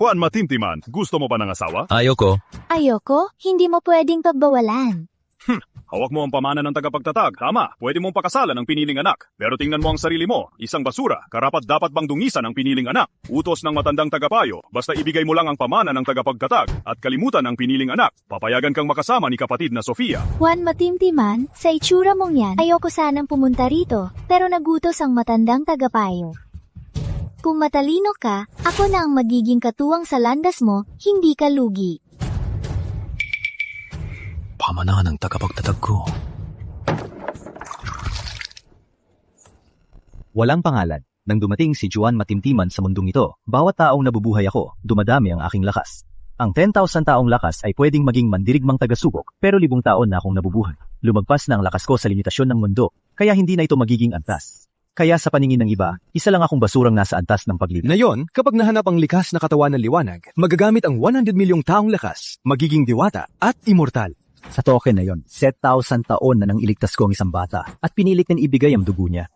Juan Matimtiman, gusto mo ba ng asawa? Ayoko. Ayoko, hindi mo pwedeng pagbawalan. Hawak mo ang pamana ng tagapagtatag. Tama, pwede mong pakasalan ang piniling anak. Pero tingnan mo ang sarili mo, isang basura. Karapat dapat bang dungisan ang piniling anak? Utos ng matandang tagapayo, basta ibigay mo lang ang pamana ng tagapagtatag at kalimutan ang piniling anak. Papayagan kang makasama ni kapatid na Sofia. Juan Matimtiman, sa itsura mong yan, ayoko sanang pumunta rito, pero nagutos ang matandang tagapayo. Kung matalino ka, ako na ang magiging katuwang sa landas mo, hindi ka lugi. Pamana ng tagapagtatag ko. Walang pangalan. Nang dumating si Juan Matimtiman sa mundong ito, bawat taong nabubuhay ako, dumadami ang aking lakas. Ang 10,000 taong lakas ay pwedeng maging mandirigmang tagasubok, pero 1,000 taon na akong nabubuhay. Lumagpas na ang lakas ko sa limitasyon ng mundo, kaya hindi na ito magiging antas. Kaya sa paningin ng iba, isa lang akong basurang nasa antas ng paglibing. Ngayon, kapag nahanap ang likas na katawan ng liwanag, magagamit ang 100 milyong taong lakas, magiging diwata at immortal. Sa token na yon, 7,000 taon na nang iligtas ko ang isang bata at pinilit niyang ibigay ang dugo niya.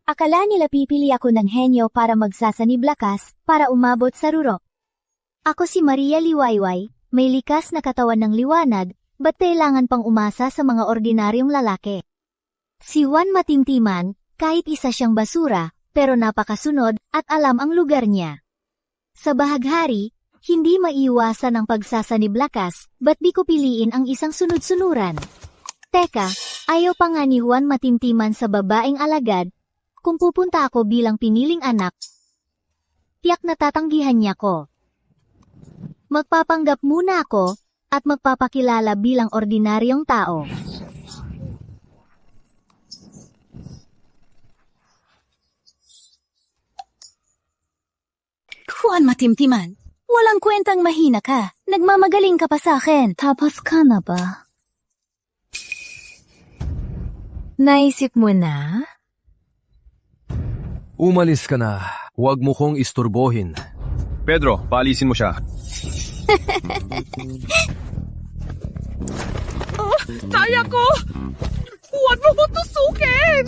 Akala nila pipili ako ng henyo para magsasanib lakas, para umabot sa rurok. Ako si Maria Liwayway, may likas na katawan ng liwanag, ba't kailangan pang umasa sa mga ordinaryong lalaki? Si Juan Matimtiman, kahit isa siyang basura, pero napakasunod at alam ang lugar niya. Sa bahaghari, hindi maiiwasan ang pagsasanib lakas, ba't di ko piliin ang isang sunod-sunuran? Teka, ayaw pa nga ni Juan Matimtiman sa babaeng alagad, kung pupunta ako bilang piniling anak, tiyak na tatanggihan niya ko. Magpapanggap muna ako, at magpapakilala bilang ordinaryong tao. Juan Matimtiman, walang kwentang mahina ka. Nagmamagaling ka pa sa akin. Tapos ka na ba? Naisip mo na? Umalis ka na. Huwag mo kong isturbohin. Pedro, paalisin mo siya. Kaya ko! Huwag mo ko tusukin!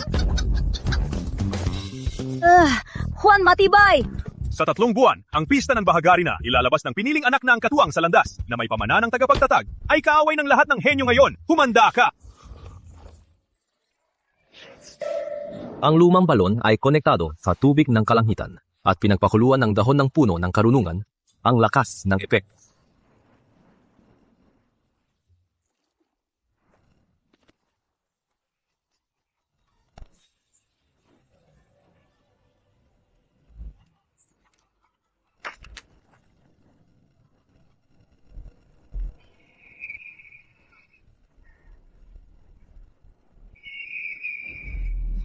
Juan Matibay! Sa 3 buwan, ang pista ng bahagari na ilalabas ng piniling anak na ang katuwang sa landas na may pamana ng tagapagtatag ay kaaway ng lahat ng henyo ngayon. Humanda ka! Ang lumang balon ay konektado sa tubig ng kalangitan at pinagpakuluan ng dahon ng puno ng karunungan ang lakas ng epek.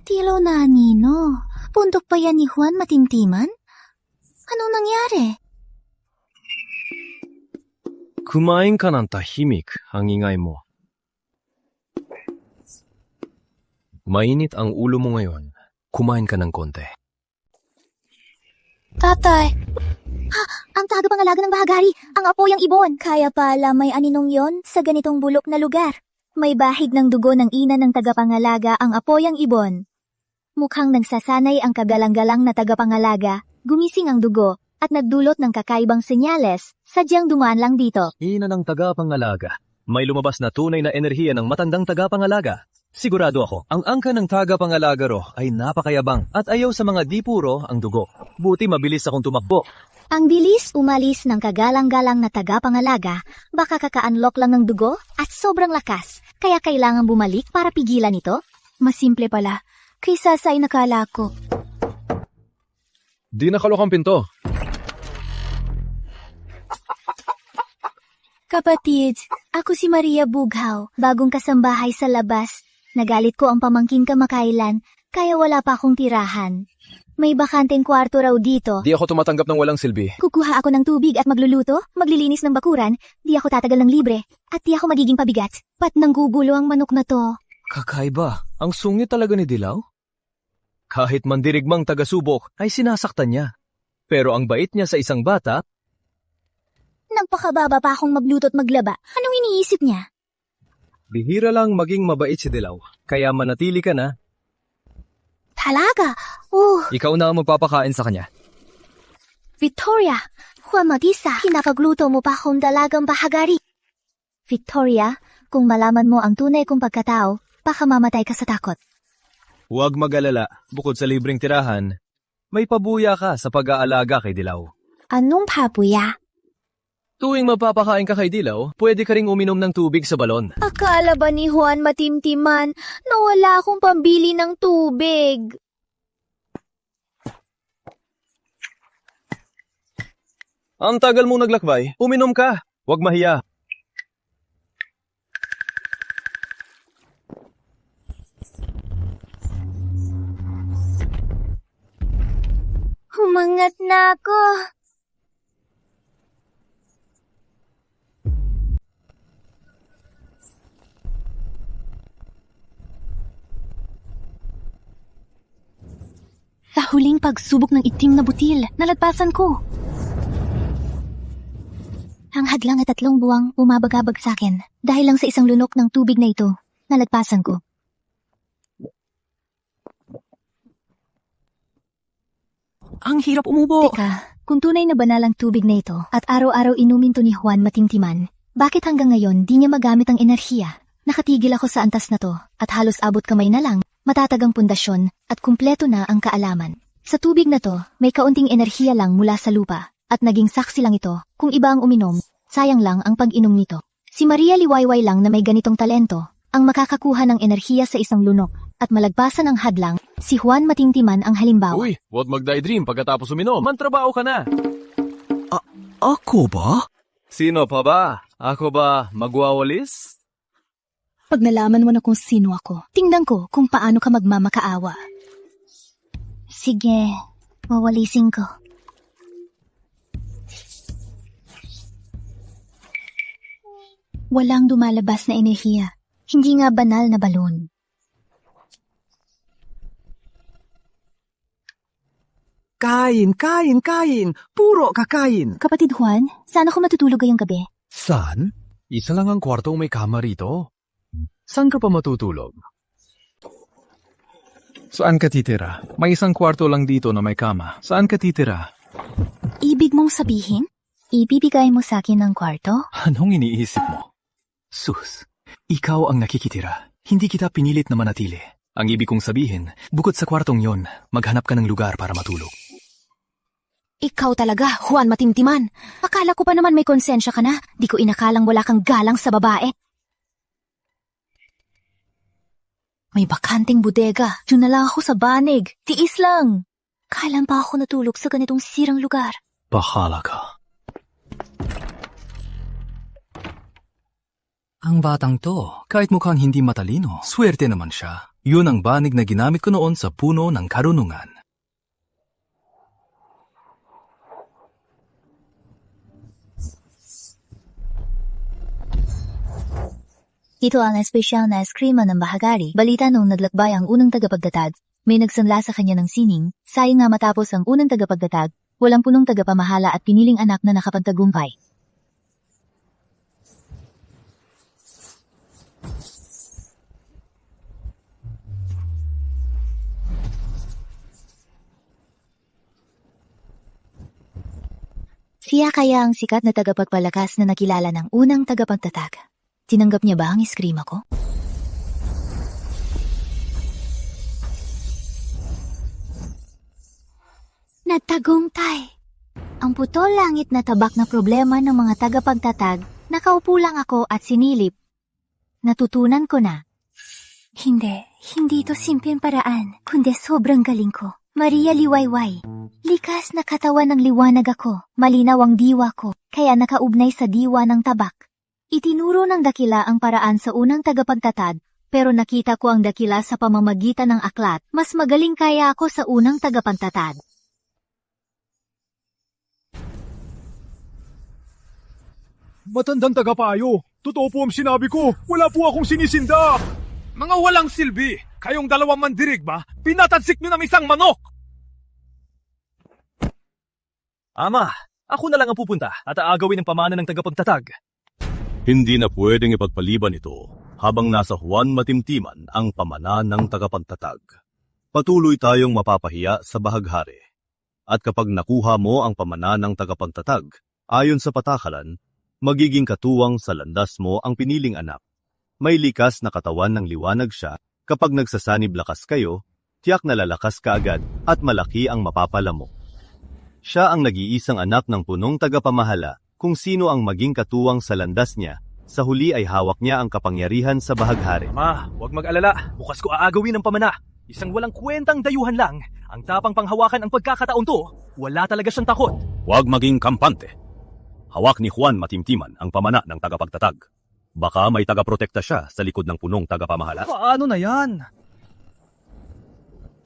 Tilo na, Nino. Puntok pa yan ni Juan Matimtiman? Anong nangyari? Kumain ka ng tahimik ang ingay mo. Mainit ang ulo mo ngayon. Kumain ka ng konti. Tatay! Ha! Ang tagapangalaga ng bahagari! Ang apoyang ibon! Kaya pala may aninong yon sa ganitong bulok na lugar. May bahid ng dugo ng ina ng tagapangalaga ang apoyang ibon. Mukhang nagsasanay ang kagalang-galang na tagapangalaga, gumising ang dugo, at nagdulot ng kakaibang senyales, sadyang dumaan lang dito. Ina ng tagapangalaga. May lumabas na tunay na enerhiya ng matandang tagapangalaga. Sigurado ako, ang angka ng tagapangalaga ro ay napakayabang at ayaw sa mga di puro ang dugo. Buti mabilis akong tumakbo. Ang bilis umalis ng kagalang-galang na tagapangalaga, baka kaka-unlock lang ng dugo at sobrang lakas, kaya kailangan bumalik para pigilan ito? Mas simple pala, kaysa sa inakala ko. Di nakalok ang pinto. Kapatid, ako si Maria Bughaw, bagong kasambahay sa labas. Nagalit ko ang pamangkin kamakailan, kaya wala pa akong tirahan. May bakanteng kwarto raw dito. Di ako tumatanggap ng walang silbi. Kukuha ako ng tubig at magluluto, maglilinis ng bakuran, di ako tatagal ng libre, at di ako magiging pabigat. Pat nanggugulo ang manok na to. Kakaiba, ang sungit talaga ni Dilaw. Kahit mandirigmang tagasubok ay sinasaktan niya. Pero ang bait niya sa isang bata, Nagpakababa pa akong magluto at maglaba. Anong iniisip niya? Bihira lang maging mabait si Dilaw, kaya manatili ka na. Talaga? Oh, Ikaw na ang magpapakain sa kanya. Victoria, Juan Matisa, pinapagluto mo pa akong dalagang bahagari. Victoria, kung malaman mo ang tunay kong pagkatao, baka mamatay ka sa takot. Huwag mag-alala, bukod sa libreng tirahan, may pabuya ka sa pag-aalaga kay Dilaw. Anong pabuya? Tuwing mapapakain ka kay Dilaw, pwede ka ring uminom ng tubig sa balon. Akala ba ni Juan matimtiman na wala akong pambili ng tubig? Ang tagal mong naglakbay, uminom ka. Huwag mahiya. Humangat na ako. Sa huling pagsubok ng itim na butil, nalagpasan ko. Ang hadlang at 3 buwang bumabagabag sa akin. Dahil lang sa isang lunok ng tubig na ito, nalagpasan ko. Ang hirap umubo. Teka, kung tunay na banal ang tubig na ito at araw-araw inumin to ni Juan matimtiman, bakit hanggang ngayon di niya magamit ang enerhiya? Nakatigil ako sa antas na to at halos abot kamay na lang, matatagang pundasyon at kumpleto na ang kaalaman. Sa tubig na to, may kaunting enerhiya lang mula sa lupa at naging saksi lang ito. Kung iba ang uminom, sayang lang ang pag-inom nito. Si Maria Liwayway lang na may ganitong talento ang makakakuha ng enerhiya sa isang lunok at malagpasan ang hadlang, si Juan Matimtiman ang halimbawa. Uy, huwag mag-daydream pagkatapos uminom. Mantrabaho ka na. Ako ba? Sino pa ba? Ako ba magwawalis? Pag nalaman mo na kung sino ako, tingnan ko kung paano ka magmamakaawa. Sige, wawalisin ko. Walang lumalabas na enerhiya. Hindi nga banal na balon. Kain, kain, kain. Puro kakain. Kapatid Juan, saan ako matutulog ngayong gabi? Saan? Isa lang ang kwartong may kama rito. Saan ka pa matutulog? Saan ka titira? May isang kwarto lang dito na may kama. Saan ka titira? Ibig mong sabihin? Ibibigay mo sa akin ng kwarto? Anong iniisip mo? Sus, ikaw ang nakikitira. Hindi kita pinilit na manatili. Ang ibig kong sabihin, bukod sa kwartong yon, maghanap ka ng lugar para matulog. Ikaw talaga, Juan Matimtiman. Akala ko pa naman may konsensya ka na. Di ko inakalang wala kang galang sa babae. May bakanting bodega. Diyan na lang ako sa banig. Tiis lang. Kailan pa ako natulog sa ganitong sirang lugar? Bahala ka. Ang batang to, kahit mukhang hindi matalino, swerte naman siya. Yun ang banig na ginamit ko noon sa puno ng karunungan. Ito ang espesyal na eskrima ng bahagari. Balita nung naglakbay ang unang tagapagtatag, may nagsanla sa kanya ng sining. Sayang nga matapos ang unang tagapagtatag, walang punong tagapamahala at piniling anak na nakapagtagumpay. Siya kaya ang sikat na tagapagpalakas na nakilala ng unang tagapagtatag. Tinanggap niya ba ang iskrima ko? Nagtagumpay. Ang putol langit na tabak na problema ng mga tagapagtatag, nakaupo lang ako at sinilip. Natutunan ko na. Hindi ito simpleng paraan, kundi sobrang galing ko. Maria Liwayway. Likas na katawan ng liwanag ako, malinaw ang diwa ko, kaya nakaugnay sa diwa ng tabak. Itinuro ng dakila ang paraan sa unang tagapagtatag, pero nakita ko ang dakila sa pamamagitan ng aklat. Mas magaling kaya ako sa unang tagapagtatag. Matandang tagapayo. Totoo po ang sinabi ko. Wala po akong sinisinda. Mga walang silbi! Kayong dalawang mandirig ba? Pinatansik nyo ng isang manok! Ama, ako na lang ang pupunta at aagawin ang pamana ng tagapagtatag. Hindi na pwedeng ipagpaliban ito. habang nasa Juan Matimtiman ang pamana ng tagapagtatag. Patuloy tayong mapapahiya sa bahaghari. At kapag nakuha mo ang pamana ng tagapagtatag, ayon sa patakaran, magiging katuwang sa landas mo ang piniling anak. May likas na katawan ng liwanag siya, kapag nagsasanib lakas kayo, tiyak na lalakas ka agad at malaki ang mapapala mo. Siya ang nag-iisang anak ng punong tagapamahala, kung sino ang maging katuwang sa landas niya, sa huli ay hawak niya ang kapangyarihan sa bahaghari. Ma, huwag mag-alala. Bukas ko aagawin ang pamana. Isang walang kwentang dayuhan lang. Ang tapang panghawakan ang pagkakataon to. Wala talaga siyang takot. Huwag maging kampante. Hawak ni Juan Matimtiman ang pamana ng tagapagtatag. Baka may tagaprotekta siya sa likod ng punong tagapamahala. Paano na yan?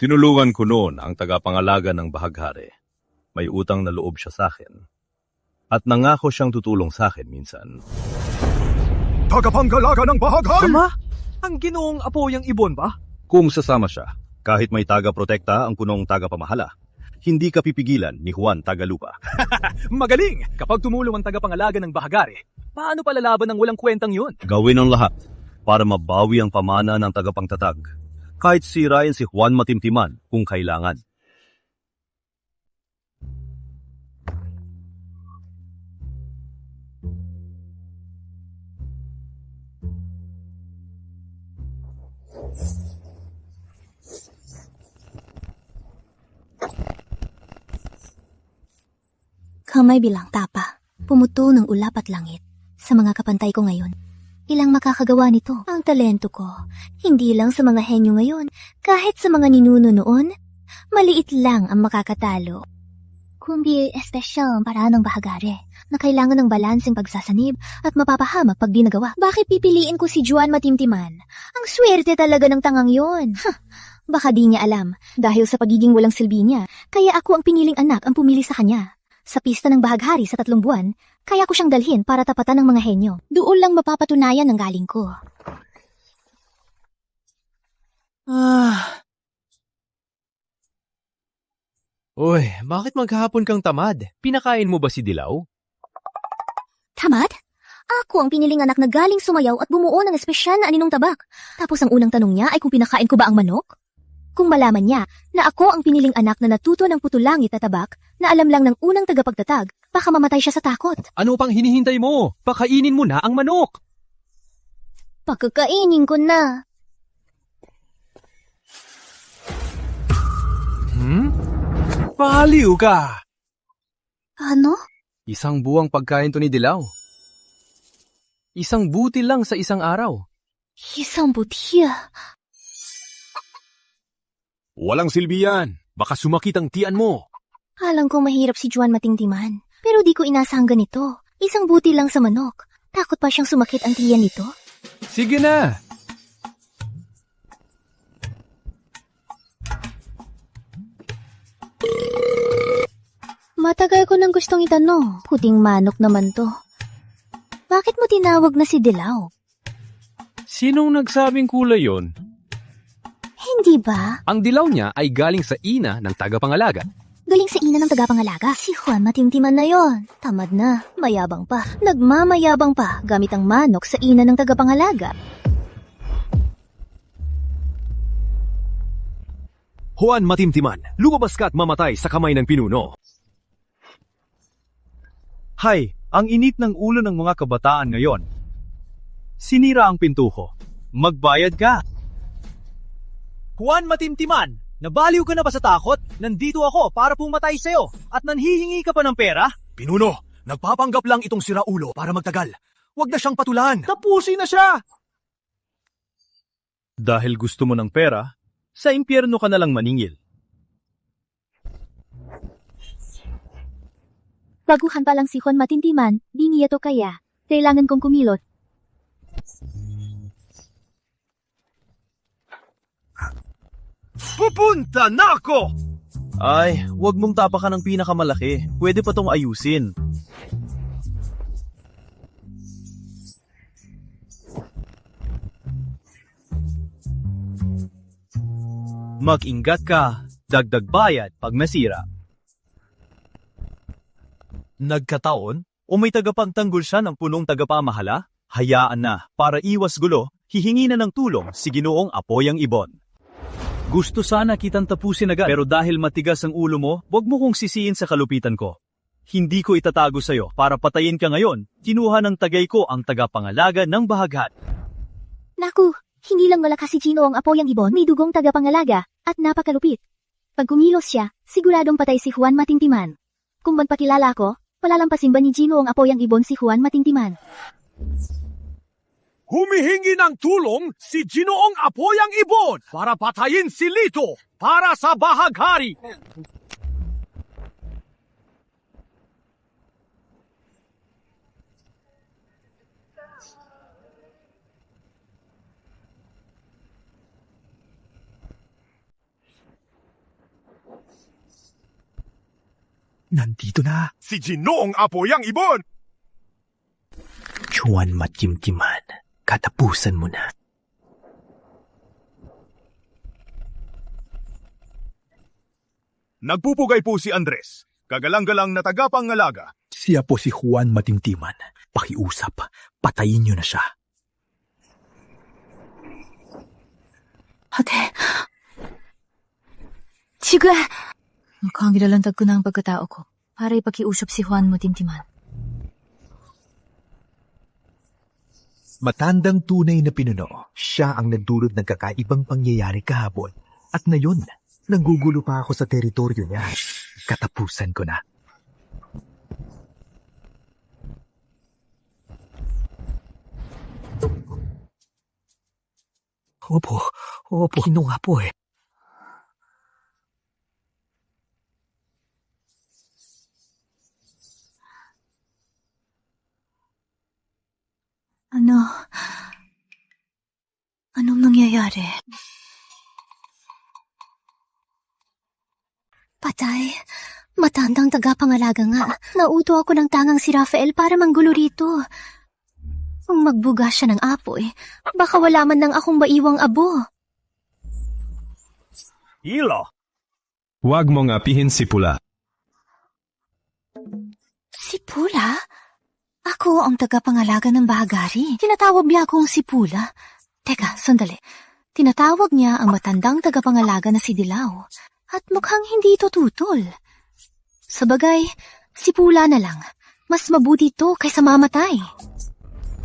Tinulungan ko noon ang tagapangalaga ng bahaghari. May utang na loob siya sa akin. At nangako siyang tutulong sa akin minsan. Tagapanggalaga ng bahaghari! Ama, ang ginoong apo yung ibon ba? Kung sasama siya, kahit may taga-protekta ang punong tagapamahala, hindi ka pipigilan ni Juan Tagalupa. Magaling! Kapag tumulong ang tagapangalaga ng bahagari, paano palalaban ng walang kwentang yun? Gawin ang lahat para mabawi ang pamana ng tagapangtatag. Kahit sirain si Juan Matimtiman kung kailangan. Kamay bilang tapa, pumuto ng ulap at langit. Sa mga kapantay ko ngayon, ilang makakagawa nito ang talento ko. Hindi lang sa mga henyo ngayon, kahit sa mga ninuno noon, maliit lang ang makakatalo. Kundi espesyal ang paraan ng bahagari na kailangan ng balanseng pagsasanib at mapapahamak pag di nagawa. Bakit pipiliin ko si Juan Matimtiman? Ang swerte talaga ng tangang yon. Baka di niya alam, dahil sa pagiging walang silbi niya, kaya ako ang piniling anak ang pumili sa kanya. Sa pista ng bahaghari sa 3 buwan, kaya ko siyang dalhin para tapatan ng mga henyo. Doon lang mapapatunayan ang galing ko. Uy, bakit maghapon kang tamad? Pinakain mo ba si Dilaw? Tamad? Ako ang piniling anak na galing sumayaw at bumuo ng espesyal na aninong tabak. Tapos ang unang tanong niya ay kung pinakain ko ba ang manok? Kung malaman niya na ako ang piniling anak na natuto ng putulangit at tabak, na alam lang ng unang tagapagtatag, baka mamatay siya sa takot. Ano pang hinihintay mo? Pakainin mo na ang manok! Pagkakainin ko na. Paliw ka! Ano? Isang buwang pagkain to ni Dilaw. Isang butil lang sa isang araw. Isang butiya. Walang silbi yan. Baka sumakit ang tiyan mo. Alam ko mahirap si Juan Matimtiman, pero di ko inasahang ganito. Isang butil lang sa manok. Takot pa siyang sumakit ang tiyan nito? Sige na! Matagal ko nang gustong itanong. Puting manok naman to. Bakit mo tinawag na si Dilaw? Sinong nagsabing kulay yon? Hindi ba? Ang dilaw niya ay galing sa ina ng tagapangalaga. Galing sa ina ng tagapangalaga. Si Juan Matimtiman na yon. Tamad na. Mayabang pa. Nagmamayabang pa gamit ang manok sa ina ng tagapangalaga. Juan Matimtiman, lumabas ka at mamatay sa kamay ng pinuno. Hay, ang init ng ulo ng mga kabataan ngayon. Sinira ang pinto ko. Magbayad ka. Juan Matimtiman, nabaliw ka na ba sa takot? Nandito ako para pumatay sa'yo at nanhihingi ka pa ng pera? Pinuno, nagpapanggap lang itong siraulo para magtagal. Huwag na siyang patulan. Tapusin na siya! Dahil gusto mo ng pera, sa impyerno ka na lang maningil. Baguhan pa lang si Juan Matimtiman, di niya to kaya. Kailangan kong kumilot. Pupunta na ako! Ay, wag mong tapakan ng pinakamalaki. Pwede pa tong ayusin. Mag-ingat ka. Dagdag bayad pag masira. Nagkataon? O may tagapagtanggol siya ng punong tagapamahala? Hayaan na, para iwas gulo, hihingi na ng tulong si Ginoong Apoyang Ibon. Gusto sana kitang tapusin agad, pero dahil matigas ang ulo mo, wag mo kong sisiin sa kalupitan ko. Hindi ko itatago sa'yo para patayin ka ngayon. Kinuha ng tagay ko ang tagapangalaga ng bahaghari. Naku, hindi lang malakas si Gino ang Apoyang Ibon, may dugong tagapangalaga at napakalupit. Pag kumilos siya, siguradong patay si Juan Matintiman. Kung magpakilala ko, palalampasin ba ni Gino ang Apoyang Ibon si Juan Matintiman? Humihingi ng tulong si Ginoong Apoyang Ibon para patayin si Lito para sa bahaghari. Nandito na. Si Ginoong Apoyang Ibon! Juan Matimtiman, katapusan mo na. Nagpupugay po si Andres, kagalang-galang na tagapangalaga. Siya po si Juan Matimtiman. Pakiusap, patayin niyo na siya. Ate. Sige. Mukhang ilalantag ko na ang pagkatao ko para ipakiusap si Juan Matintiman. Matandang tunay na pinuno, siya ang nagdulot ng kakaibang pangyayari kahapon. At ngayon, nanggugulo pa ako sa teritoryo niya. Katapusan ko na. Opo, Gino nga po eh. Anong nangyayari? Patay. Matandang tagapangalaga nga. Nauto ako ng tangang si Rafael para manggulo rito. Kung magbuga siya ng apoy, baka wala man nang akong maiwang abo. Hilo! Huwag mong apihin si Pula. Si Pula? Ako ang tagapangalaga ng bahaghari. Tinatawag niya akong si Pula. Teka, sandali. Tinatawag niya ang matandang tagapangalaga na si Dilaw. At mukhang hindi ito tutol. Sabagay, si Pula na lang. Mas mabuti ito kaysa mamatay.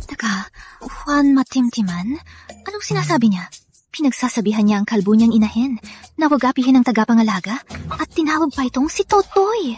Teka, Juan Matimtiman? Anong sinasabi niya? Pinagsasabihan niya ang kalbo niyang inahin na wag apihin ang tagapangalaga at tinawag pa itong si Totoy.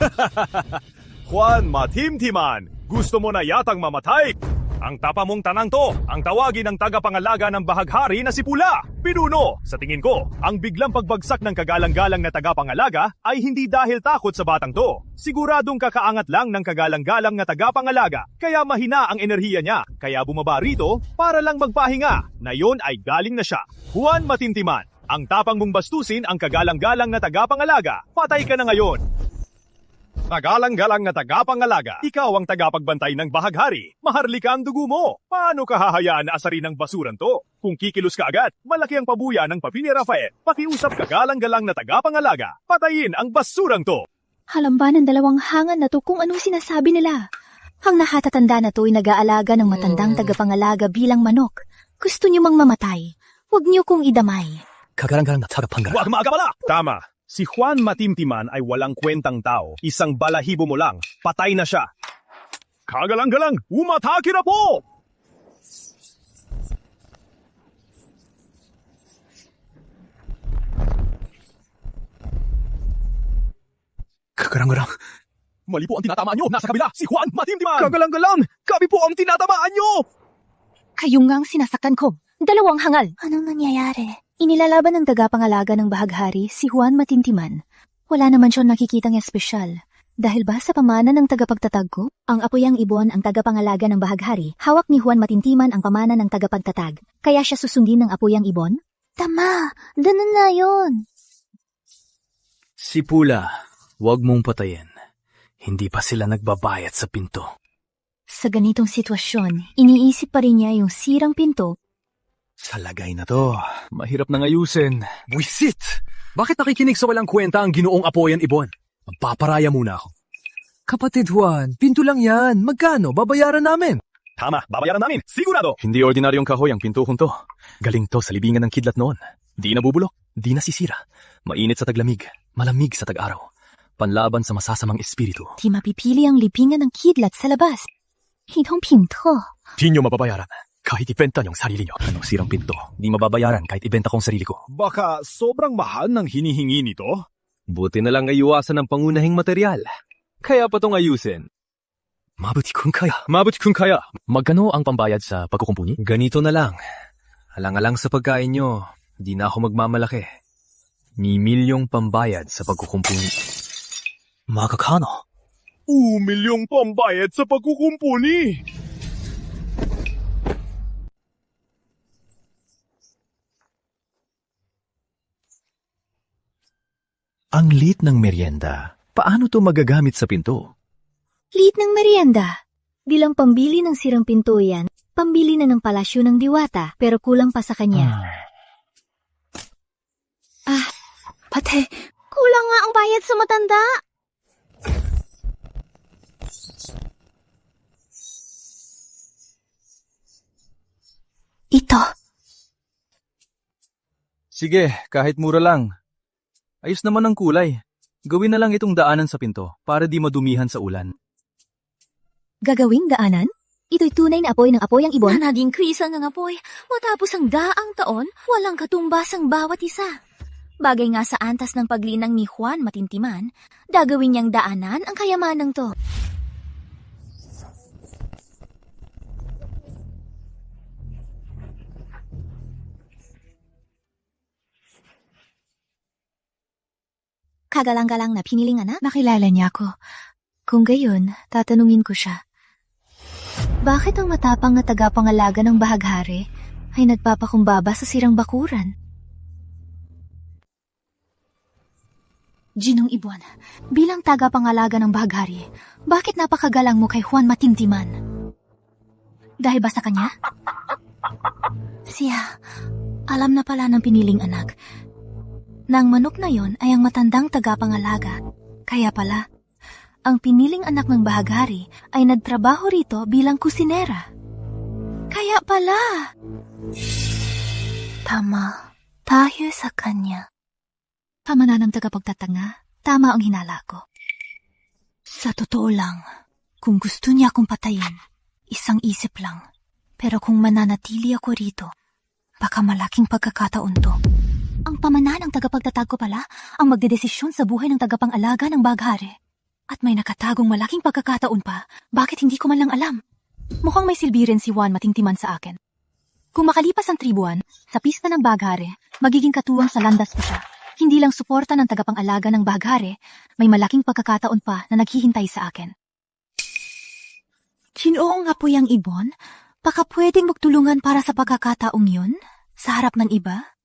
Juan Matimtiman, gusto mo na yatang mamatay? Ang tapa mong tanang to, ang tawagin ng tagapangalaga ng bahaghari na si Pula. Pinuno, sa tingin ko, ang biglang pagbagsak ng kagalang-galang na tagapangalaga ay hindi dahil takot sa batang to. Siguradong kakaangat lang ng kagalang-galang na tagapangalaga, kaya mahina ang enerhiya niya. Kaya bumaba rito para lang magpahinga, na yon ay galing na siya. Juan Matintiman, ang tapang mong bastusin ang kagalang-galang na tagapangalaga. Patay ka na ngayon. Tagalang-galang na tagapangalaga, ikaw ang tagapagbantay ng bahaghari. Maharlika ang dugo mo. Paano ka hahayaan na asarin ng basuran to? Kung kikilos ka agad, malaki ang pabuya ng papi ni Rafael. Pakiusap kagalang-galang na tagapangalaga. Patayin ang basurang to. Alam ba ng dalawang hangan na to kung anong sinasabi nila? Ang nakatatanda na to ay nag-aalaga ng matandang tagapangalaga bilang manok. Gusto niyo mang mamatay. Huwag niyo kong idamay. Kagalang-galang na tagapangalaga. Huwag maagabala! Tama. Si Juan Matimtiman ay walang kwentang tao. Isang balahibo mo lang. Patay na siya. Kagalang-galang, umatake na po! Kagarang-garang. Mali po ang tinatamaan nyo. Nasa kabila, si Juan Matimtiman! Kagalang-galang! Kami po ang tinatamaan nyo! Kayo nga ang sinasaktan ko. Dalawang hangal. Anong nangyayari? Inilalaban ng tagapangalaga ng bahaghari si Juan Matintiman. Wala naman siyang nakikitang espesyal. Dahil ba sa pamana ng tagapagtatag ko? Ang Apoyang Ibon ang tagapangalaga ng bahaghari. Hawak ni Juan Matintiman ang pamana ng tagapagtatag. Kaya siya susundin ng Apoyang Ibon? Tama! Ganun na yun! Si Pula, huwag mong patayin. Hindi pa sila nagbabayat sa pinto. Sa ganitong sitwasyon, iniisip pa rin niya yung sirang pinto. Sa lagay na to. Mahirap nang ayusin. Buisit! Bakit nakikinig sa walang kwenta ang Ginoong Apoyang Ibon? Magpaparaya muna ako. Kapatid Juan, pinto lang yan. Magkano? Babayaran namin. Tama, babayaran namin. Sigurado. Hindi ordinaryong kahoy ang pinto kong to. Galing to sa libingan ng kidlat noon. Di nabubulok, di nasisira. Mainit sa taglamig, malamig sa tag-araw. Panlaban sa masasamang espiritu. Di mapipili ang libingan ng kidlat sa labas. Hitong pinto. Di nyo mababayaran. Kahit ibenta niyong sarili nyo. Anong sirang pinto? Di mababayaran kahit ibenta kong sarili ko. Baka sobrang mahal ng hinihingi nito? Buti na lang iwasan ng pangunahing material. Kaya pa tong ayusin. Mabuti kung kaya. Magkano ang pambayad sa pagkukumpuni? Ganito na lang. Alang-alang sa pagkain nyo, di na ako magmamalaki. Ni milyong pambayad sa pagkukumpuni. Makakano? Milyong pambayad sa pagkukumpuni. Ang lit ng merienda. Paano to magagamit sa pinto? Liit ng merienda. Bilang pambili ng sirang pinto yan, pambili na ng palasyo ng diwata, pero kulang pa sa kanya. Pate, kulang nga ang bayad sa matanda. Ito. Sige, kahit mura lang. Ayos naman ang kulay. Gawin na lang itong daanan sa pinto para di madumihan sa ulan. Gagawing daanan? Ito'y tunay na apoy ng apoy ang ibon? Na naging krisa ng apoy, matapos ang daang taon, walang katumbas ang bawat isa. Bagay nga sa antas ng paglinang ni Juan Matintiman, gagawin niyang daanan ang kayamanang to. Kagalang-galang na piniling anak? Nakilala niya ako. Kung gayon, tatanungin ko siya. Bakit ang matapang na tagapangalaga ng bahaghari ay nagpapakumbaba sa sirang bakuran? Ginong Ibuan, bilang tagapangalaga ng bahaghari, bakit napakagalang mo kay Juan Matintiman? Dahil ba sa kanya? Siya, alam na pala ng piniling anak. Na ang manok na yon ay ang matandang tagapangalaga. Kaya pala, ang piniling anak ng bahaghari ay nagtrabaho rito bilang kusinera. Kaya pala, tama tayo sa kanya. Tama na ng tagapagtatanga, tama ang hinala ko. Sa totoo lang, kung gusto niya akong patayin, isang isip lang. Pero kung mananatili ako rito, baka malaking pagkakataon to. Ang pamana ng tagapagtatag ko pala ang magdedesisyon sa buhay ng tagapangalaga ng bahaghari. At may nakatagong malaking pagkakataon pa, bakit hindi ko man lang alam? Mukhang may silbi rin si Juan Matintiman sa akin. Kung makalipas ang tribuan, sa pista ng bahaghari, magiging katuwang sa landas ko siya. Hindi lang suporta ng tagapangalaga ng bahaghari, may malaking pagkakataon pa na naghihintay sa akin. Ginoong apoy ang ibon? Baka pwedeng magtulungan para sa pagkakataong yun? Sa harap ng iba?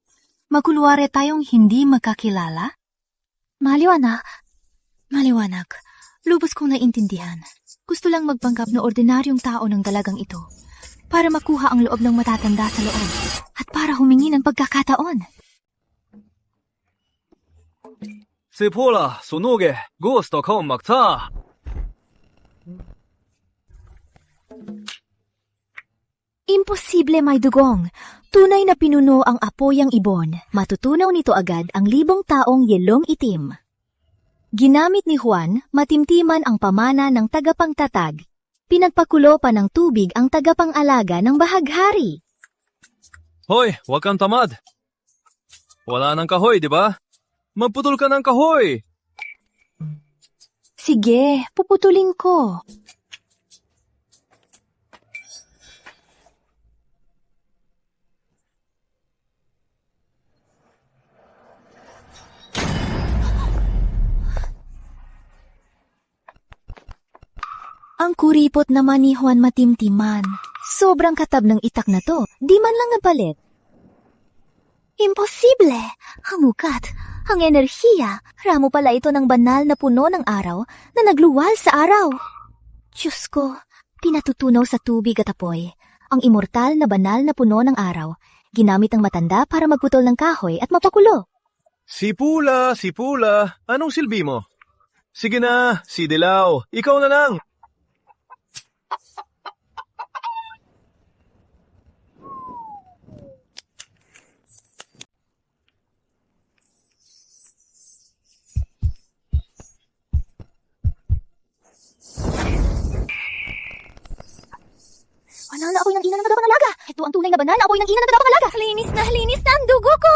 Magkulware tayong hindi magkakilala? Maliwanag. Lubos kong naiintindihan. Gusto lang magpanggap na ordinaryong tao ng dalagang ito para makuha ang loob ng matatanda sa loob at para humingi ng pagkakataon. Si Pula, sunuge, gusto kong magta. Imposible, may dugong. Tunay na pinuno ang apoy ang ibon. Matutunaw nito agad ang 1,000 taong yelong itim. Ginamit ni Juan, matimtiman ang pamana ng tagapangtatag. Pinagpakulo pa ng tubig ang tagapangalaga ng bahaghari. Hoy, huwag kang tamad. Wala nang kahoy, di ba? Magputol ka ng kahoy. Sige, puputulin ko. Ang kuripot naman ni Juan Matimtiman. Sobrang katab ng itak na to, di man lang napalit. Imposible! Ang ugat, ang enerhiya, ramo pala ito ng banal na puno ng araw na nagluwal sa araw. Diyos ko, pinatutunaw sa tubig at apoy. Ang immortal na banal na puno ng araw, ginamit ng matanda para magputol ng kahoy at mapakulo. Si Pula, anong silbi mo? Sige na, si Dilaw, ikaw na lang. tunay na banal na apoy ng ina na nagpapakalaga. Linis na ang dugo ko!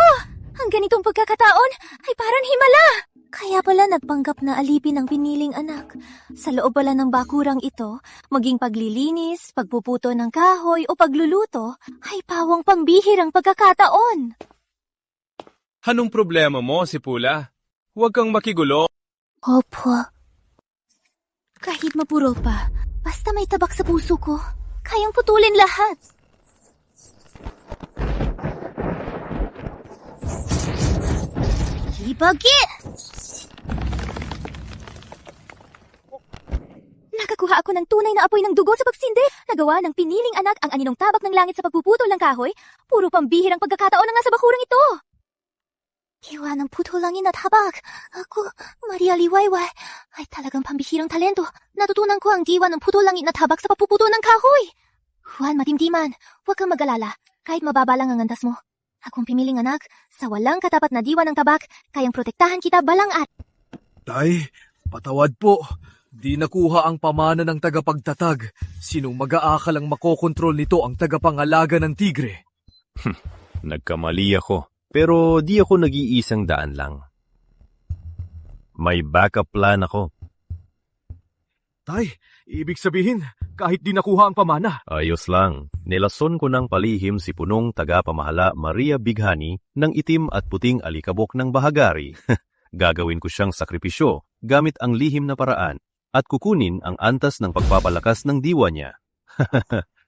Ang ganitong pagkakataon ay parang himala! Kaya pala nagpanggap na alipin ang piniling anak. Sa loob pala ng bakurang ito, maging paglilinis, pagpuputo ng kahoy o pagluluto, ay pawang pambihirang pagkakataon. Anong problema mo, Sipula? Huwag kang makigulo. Opo. Kahit mapuro pa, basta may tabak sa puso ko, kayang putulin lahat. Ibagit! Nakakuha ako ng tunay na apoy ng dugo sa pagsindi. Nagawa ng piniling anak ang aninong tabak ng langit sa pagpuputol ng kahoy. Puro pambihirang pagkakataon na nga sa bakurang ito. Hiwa ng putulangin at habak. Ako, Maria Liwayway, ay talagang pambihirang talento. Natutunan ko ang diwa ng putulangin at habak sa pagpuputol ng kahoy. Juan Matimtiman, huwag kang mag-alala. Kahit mababa lang ang antas mo. Akong pimiling anak, sa walang katapat na diwa ng tabak, kayang protektahan kita balang at... Tay, patawad po. Di nakuha ang pamana ng tagapagtatag. Sinong mag-aakalang makokontrol nito ang tagapangalaga ng tigre? Nagkamali ako, pero di ako nag-iisang daan lang. May backup plan ako. Tay, ibig sabihin, kahit di nakuha ang pamana. Ayos lang. Nilason ko ng palihim si punong tagapamahala Maria Bighani ng itim at puting alikabok ng bahagari. Gagawin ko siyang sakripisyo gamit ang lihim na paraan at kukunin ang antas ng pagpapalakas ng diwa niya.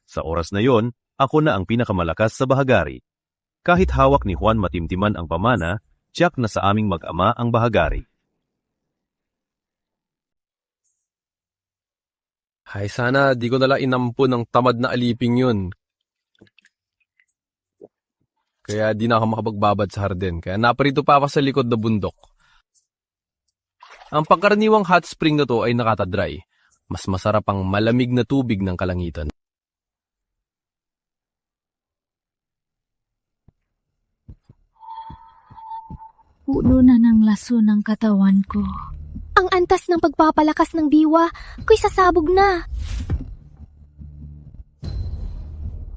Sa oras na yon, ako na ang pinakamalakas sa bahagari. Kahit hawak ni Juan Matimtiman ang pamana, tiyak na sa aming mag-ama ang bahagari. Ay, sana di ko nala inampo ng tamad na aliping yun. Kaya di na ako makapagbabad sa harden. Kaya naparito pa ako sa likod na bundok. Ang pangkaraniwang hot spring na to ay nakatadry. Mas masarap ang malamig na tubig ng kalangitan. Puno na ng laso ng katawan ko. Ang antas ng pagpapalakas ng diwa ko'y sasabog na.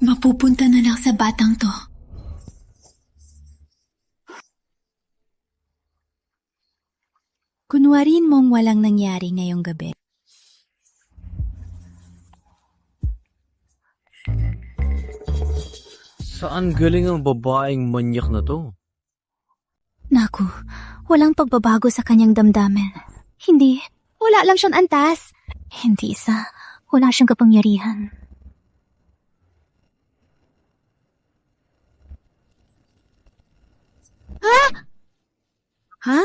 Mapupunta na lang sa batang to. Kunwarin mong walang nangyari ngayong gabi. Saan galing ang babaeng manyak na to? Naku, walang pagbabago sa kanyang damdamin. Hindi, wala lang siyang antas. Hindi isa, wala siyang kapangyarihan. Ha?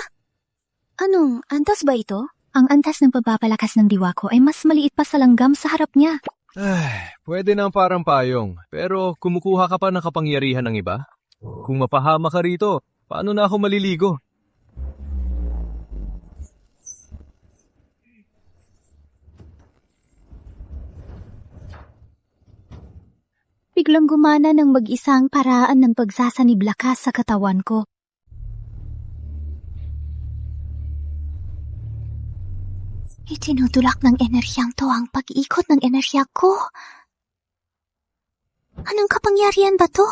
Anong, antas ba ito? Ang antas ng pagpapalakas ng diwa ko ay mas maliit pa sa langgam sa harap niya. Ay, pwede na parang payong. Pero kumukuha ka pa ng kapangyarihan ng iba? Kung mapahama ka rito, paano na ako maliligo? Biglang gumana ng mag-isang paraan ng pagsasanib lakas sa katawan ko. Itinutulak ng enerhiyang to ang pag-ikot ng enerhiya ko. Anong kapangyarihan ba to?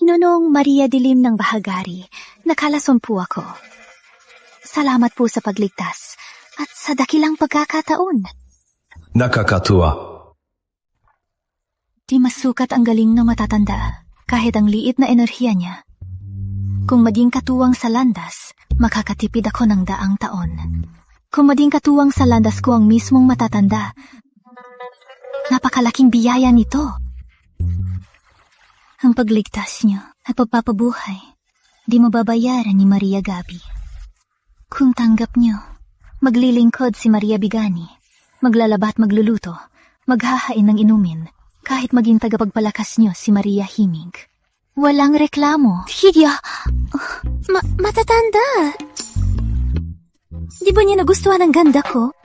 Nunong Maria Dilim ng Bahagari, nakalason po ako. Salamat po sa pagligtas at sa dakilang pagkakataon. Nakakatuwa. Di masukat ang galing ng matatanda kahit ang liit na enerhiya niya. Kung maging katuwang sa landas, makakatipid ako ng daang taon. Kung maging katuwang sa landas ko ang mismong matatanda, napakalaking biyaya nito. Ang pagligtas niyo at pagpapabuhay, di mababayaran ni Maria Gabi. Kung tanggap niyo, maglilingkod si Maria Bigani, maglalaba at magluluto, maghahain ng inumin, kahit maging tagapagpalakas niyo si Maria Himig. Walang reklamo. Hiya! Matatanda! Di ba niya nagustuhan ang ganda ko?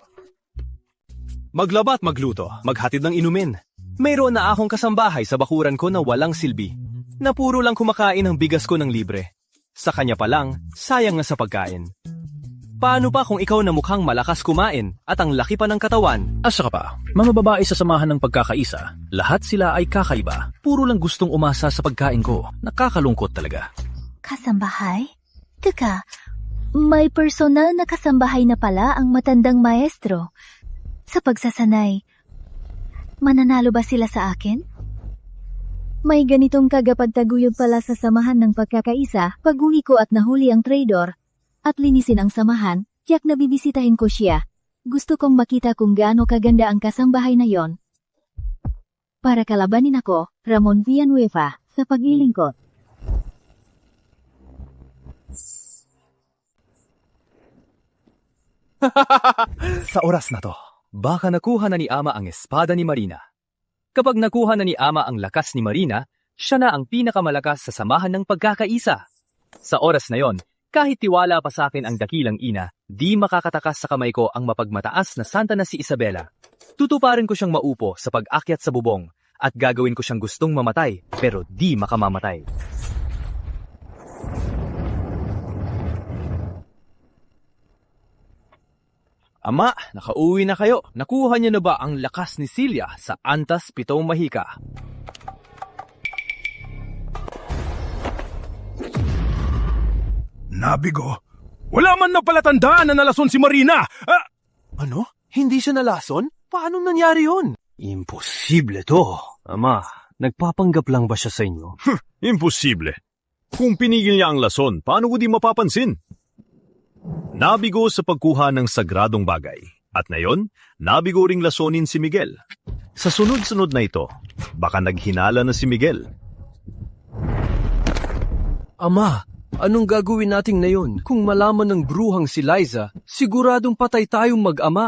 Maglaba at magluto, maghatid ng inumin. Mayroon na akong kasambahay sa bakuran ko na walang silbi, na puro lang kumakain ng bigas ko ng libre. Sa kanya pa lang, sayang nga sa pagkain. Paano pa kung ikaw na mukhang malakas kumain at ang laki pa ng katawan? Asa ka pa, mga babae sa samahan ng pagkakaisa, lahat sila ay kakaiba. Puro lang gustong umasa sa pagkain ko. Nakakalungkot talaga. Kasambahay? Teka, may personal na kasambahay na pala ang matandang maestro. Sa pagsasanay, mananalo ba sila sa akin? May ganitong kagapagtaguyod pala sa samahan ng pagkakaisa, pag-uwi ko at nahuli ang traidor, at linisin ang samahan, tiyak na bibisitahin ko siya. Gusto kong makita kung gaano kaganda ang kasambahay na yon. Para kalabanin ako, Ramon Villanueva, sa pag-ilingkod. Sa oras na to, baka nakuha na ni Ama ang espada ni Marina. Kapag nakuha na ni Ama ang lakas ni Marina, siya na ang pinakamalakas sa samahan ng pagkakaisa. Sa oras na yon, kahit tiwala pa sa akin ang dakilang ina, di makakatakas sa kamay ko ang mapagmataas na santa na si Isabela. Tutuparin ko siyang maupo sa pag-akyat sa bubong at gagawin ko siyang gustong mamatay pero di makamamatay. Ama, nakauwi na kayo. Nakuha niyo na ba ang lakas ni Celia sa Antas 7 Mahika? Nabigo, wala man na palatandaan na nalason si Marina! Ano? Hindi siya nalason? Paano nangyari yun? Imposible to. Ama, nagpapanggap lang ba siya sa inyo? Imposible. Kung pinigil niya ang lason, paano ko di mapapansin? Nabigo sa pagkuha ng sagradong bagay. At ngayon, nabigo ring lasonin si Miguel. Sa sunod-sunod na ito, baka naghinala na si Miguel. Ama, anong gagawin natin ngayon? Kung malaman ng bruhang si Liza, siguradong patay tayong mag-ama.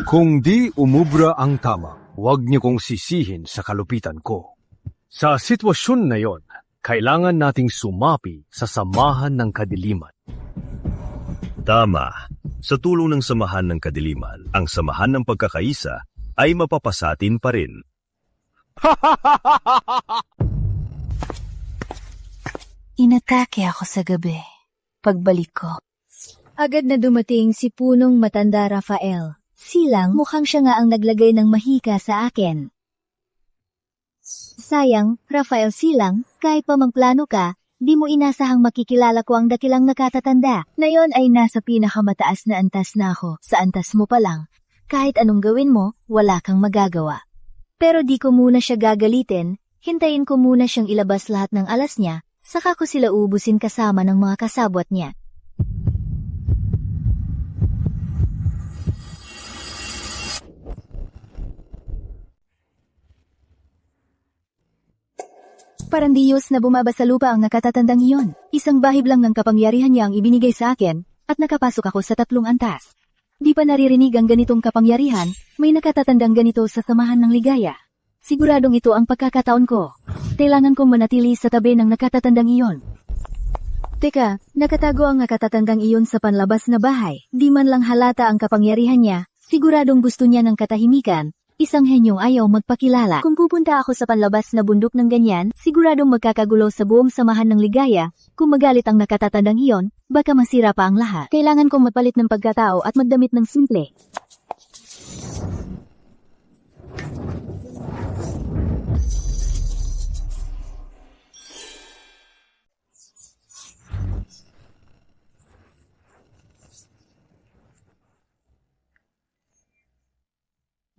Kung di umubra ang tama, huwag niyo kong sisihin sa kalupitan ko. Sa sitwasyon na yon, kailangan nating sumapi sa samahan ng kadiliman. Tama. Sa tulong ng samahan ng kadiliman, ang samahan ng pagkakaisa ay mapapasatin pa rin. Inatake ako sa gabi. Pagbalik ko, agad na dumating si punong matanda Rafael. Silang, mukhang siya nga ang naglagay ng mahika sa akin. Sayang, Rafael Silang, kahit pa magplano ka, di mo inasahang makikilala ko ang dakilang nakatatanda. Na yon ay nasa pinakamataas na antas na ako. Sa antas mo pa lang, kahit anong gawin mo, wala kang magagawa. Pero di ko muna siya gagalitin, hintayin ko muna siyang ilabas lahat ng alas niya, saka ko sila ubusin kasama ng mga kasabwat niya. Parang Diyos na bumaba sa lupa ang nakatatandang iyon. Isang bahib lang ng kapangyarihan niya ang ibinigay sa akin, at nakapasok ako sa 3 antas. Di pa naririnig ang ganitong kapangyarihan, may nakatatandang ganito sa samahan ng ligaya. Siguradong ito ang pagkakataon ko. Kailangan kong manatili sa tabi ng nakatatandang iyon. Teka, nakatago ang nakatatandang iyon sa panlabas na bahay. Di man lang halata ang kapangyarihan niya, siguradong gusto niya ng katahimikan. Isang henyong ayaw magpakilala. Kung pupunta ako sa panlabas na bundok ng ganyan, siguradong magkakagulo sa buong samahan ng ligaya. Kung magalit ang nakatatandang iyon, baka masira pa ang lahat. Kailangan kong magpalit ng pagkatao at magdamit ng simple.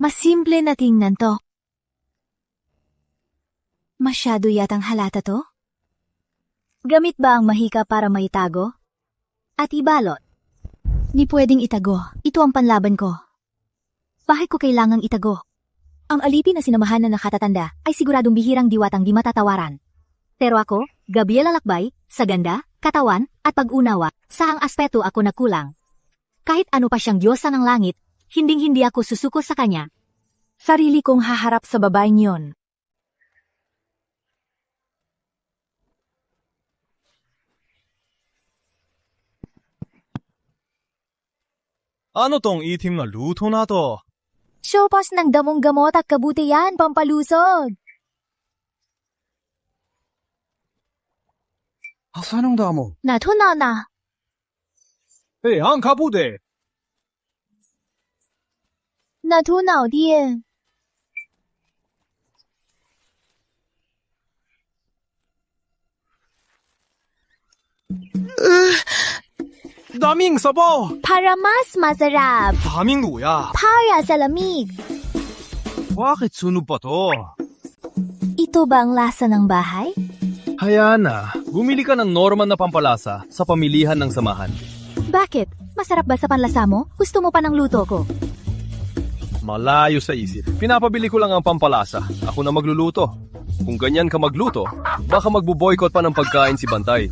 Mas simple na tingnan to. Masyado yatang halata to? Gamit ba ang mahika para maitago? At ibalot? Di pwedeng itago. Ito ang panlaban ko. Bakit ko kailangang itago? Ang alipin na sinamahan na nakatatanda ay siguradong bihirang diwatang di matatawaran. Pero ako, Gabriela Lakbay, sa ganda, katawan, at pag-unawa, sa ang aspeto ako nakulang. Kahit ano pa siyang diyosa ng langit, hinding-hindi ako susuko sa kanya. Sarili kong haharap sa babaeng yon. Ano tong itim na luto na to? Showpas ng damong gamot at kabutihan, pampalusog. Asan ang damo? Natunaw na. Hey, ang kabuti! Natunaw din. Daming sabaw! Para mas masarap. Daming luya! Para sa lamig. Bakit sunog pa to? Ito ba ang lasa ng bahay? Hayaan na, bumili ka ng normal na pampalasa sa pamilihan ng samahan. Bakit? Masarap ba sa panlasa mo? Gusto mo pa ng luto ko? Malayo sa isip. Pinapabili ko lang ang pampalasa. Ako na magluluto. Kung ganyan ka magluto, baka magbo-boycott pa ng pagkain si Bantay.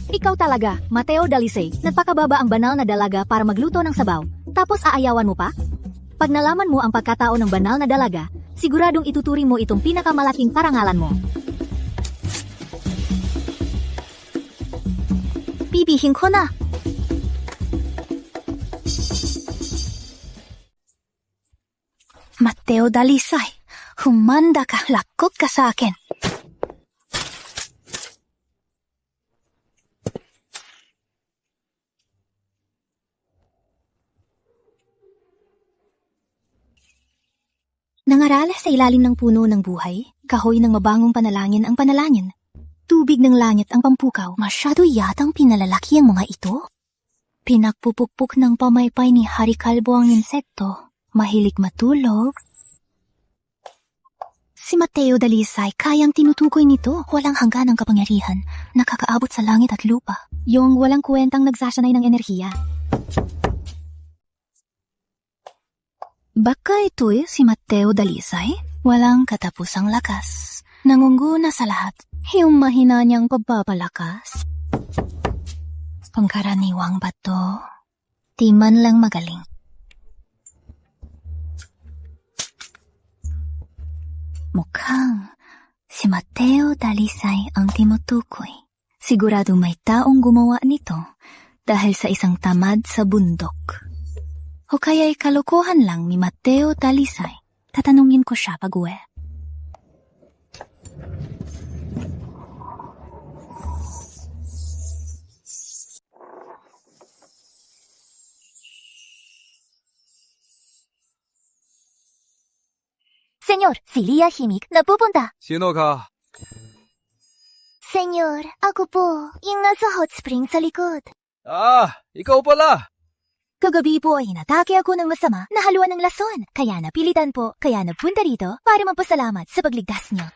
Ikaw talaga, Mateo Dalisay, nagpakababa ang banal na dalaga para magluto ng sabaw. Tapos aayawan mo pa? Pag nalaman mo ang pagkatao ng banal na dalaga, siguradong ituturing mo itong pinakamalaking parangalan mo. Bibihin ko na. Mateo Dalisay, humanda ka, lakot ka sa akin. Nangaral sa ilalim ng puno ng buhay, kahoy ng mabangong panalangin ang panalangin. Tubig ng langit ang pampukaw. Masyado yatang pinalalaki ang mga ito. Pinagpupukpuk ng pamaypay ni Hari Kalbo ang insekto. Mahilig matulog. Si Mateo Dalisay kayang tinutukoy nito. Walang hanggan ang kapangyarihan. Nakakaabot sa langit at lupa. Yung walang kwentang nagsasanay ng enerhiya. Baka ito'y si Mateo Dalisay? Walang katapusang lakas. Nangungguna sa lahat. Yung mahina niyang pagpapalakas. Pangkaraniwang bato. Di man lang magaling. Mukhang si Mateo Dalisay ang tinutukoy. Sigurado may taong gumawa nito dahil sa isang tamad sa bundok. O kaya'y kalokohan lang ni Mateo Dalisay. Tatanungin ko siya pag-uwi. Senyor, si Lia Himik napupunta. Sino ka? Senyor, ako po, yung nasa hot spring sa likod. Ikaw pala! Kagabi po ay inatake ako ng masama na haluan ng lason. Kaya napilitan po, kaya napunta rito para magpasalamat sa pagligtas niyo.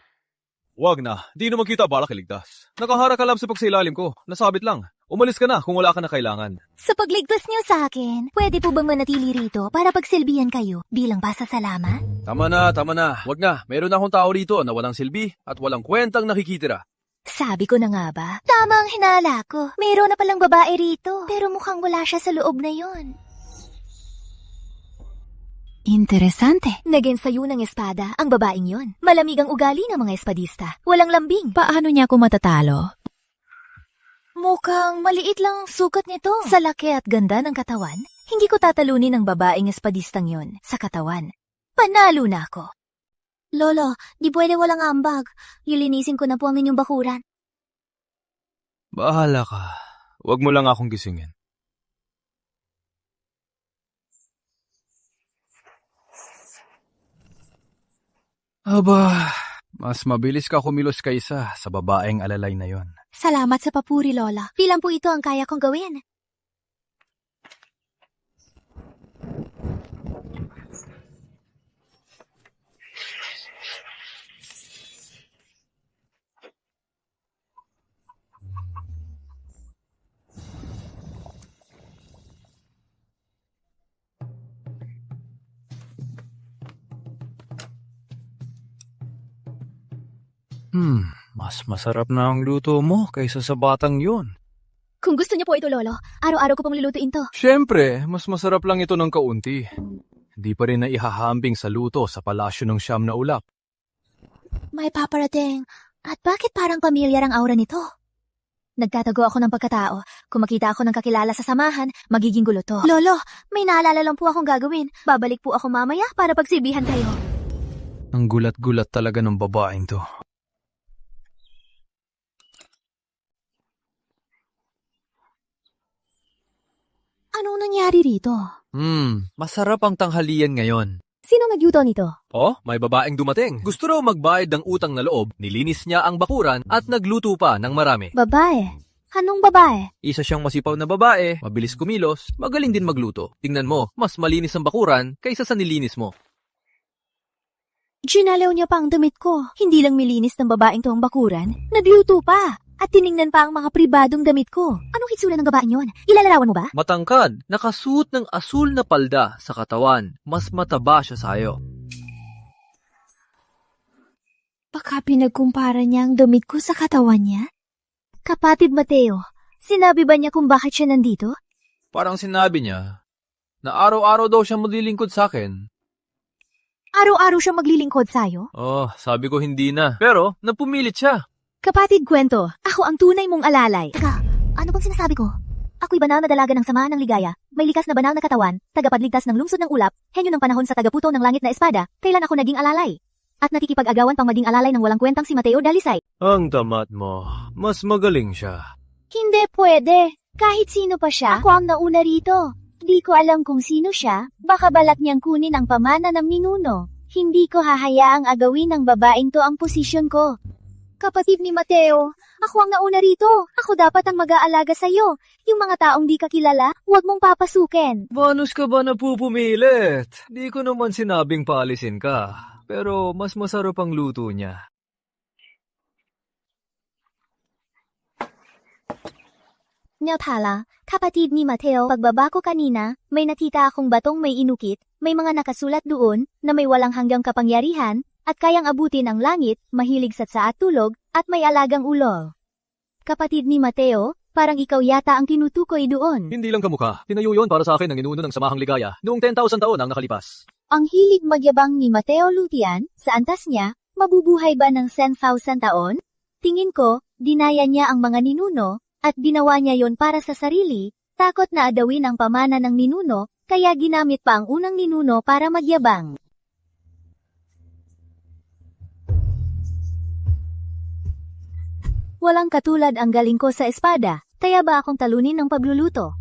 Wag na, di naman kita balak iligtas. Nakahara ka lang sa pagsailalim ko, nasabit lang. Umalis ka na kung wala ka na kailangan. Sa pagligtas niyo sa akin, pwede po bang manatili rito para pagsilbihan kayo bilang pasasalamat? Tama na. Wag na, mayroon akong tao rito na walang silbi at walang kwentang nakikitira. Sabi ko na nga ba? Tama ang hinala ko. Mayroon na palang babae rito, pero mukhang wala siya sa loob na yon. Interesante. Naging sayo ng espada ang babaeng yon. Malamig ang ugali ng mga espadista. Walang lambing. Paano niya ako matatalo? Mukhang maliit lang ang sukat nito. Sa laki at ganda ng katawan, hindi ko tatalunin ang babaeng espadistang yon sa katawan. Panalo na ako. Lolo, di pwede walang ambag. Lilinisin ko na po ang inyong bakuran. Bahala ka. Wag mo lang akong gisingin. Aba, mas mabilis ka kumilos kaysa sa babaeng alalay na yon. Salamat sa papuri, Lola. Bilang po ito ang kaya kong gawin. Mas masarap na ang luto mo kaysa sa batang yun. Kung gusto niyo po ito, Lolo, araw-araw ko pong lulutuin to. Siyempre, mas masarap lang ito ng kaunti. Hindi pa rin na ihahambing sa luto sa palasyo ng siyam na ulap. May paparating. At bakit parang pamilyar ang aura nito? Nagtatago ako ng pagkatao. Kung makita ako ng kakilala sa samahan, magiging gulo to. Lolo, may naalala lang po akong gagawin. Babalik po ako mamaya para pagsilbihan kayo. Ang gulat-gulat talaga ng babaeng to. Anong nangyari rito? Masarap ang tanghalian ngayon. Sino nagyuto nito? Oh, may babaeng dumating. Gusto raw magbayad ng utang na loob, nilinis niya ang bakuran at nagluto pa ng marami. Babae. Anong babae? Isa siyang masipaw na babae, mabilis kumilos, magaling din magluto. Tingnan mo, mas malinis ang bakuran kaysa sa nilinis mo. Ginalaw niya pa ang damit ko. Hindi lang milinis ng babaeng to ang bakuran, nagluto pa. At tiningnan pa ang mga pribadong damit ko. Anong hitsura ng babaeng yon? Ilalarawan mo ba? Matangkad, nakasuot ng asul na palda sa katawan. Mas mataba siya sa'yo. Baka pinagkumpara niya ang damit ko sa katawan niya? Kapatid Mateo, sinabi ba niya kung bakit siya nandito? Parang sinabi niya na araw-araw daw siya maglilingkod sa akin. Araw-araw siya maglilingkod sa'yo? Oh, sabi ko hindi na. Pero, napumilit siya. Kapatid kwento, ako ang tunay mong alalay. Teka, ano bang sinasabi ko? Ako'y banal na dalaga ng samahan ng ligaya, may likas na banal na katawan, tagapagligtas ng lungsod ng ulap, henyo ng panahon sa tagaputo ng langit na espada, kailan ako naging alalay? At nakikipag-agawan pang maging alalay ng walang kwentang si Mateo Dalisay. Ang tamat mo. Mas magaling siya. Hindi pwede. Kahit sino pa siya, ako ang nauna rito. Di ko alam kung sino siya, baka balak niyang kunin ang pamana ng ninuno. Hindi ko hahayaang agawin ng babaeng to ang posisyon ko. Kapatid ni Mateo, ako ang nauna rito. Ako dapat ang mag-aalaga sa'yo. Yung mga taong di kakilala, huwag mong papasukin. Vanus ka ba na pupumilit? Di ko naman sinabing paalisin ka. Pero mas masarap ang luto niya. Nyathala, kapatid ni Mateo, pagbaba ko kanina, may nakita akong batong may inukit, may mga nakasulat doon, na may walang hanggang kapangyarihan, at kayang abutin ang langit, mahilig sa at tulog, at may alagang ulo. Kapatid ni Mateo, parang ikaw yata ang tinutukoy doon. Hindi lang kamukha. Tinayo yon para sa akin ng inuno ng Samahang Ligaya noong 10,000 taon ang nakalipas. Ang hilig magyabang ni Mateo Lutian, sa antas niya, mabubuhay ba ng 10,000 taon? Tingin ko, dinaya niya ang mga ninuno, at ginawa niya yon para sa sarili, takot na adawin ang pamana ng ninuno, kaya ginamit pa ang unang ninuno para magyabang. Walang katulad ang galing ko sa espada, kaya ba akong talunin ng pagluluto?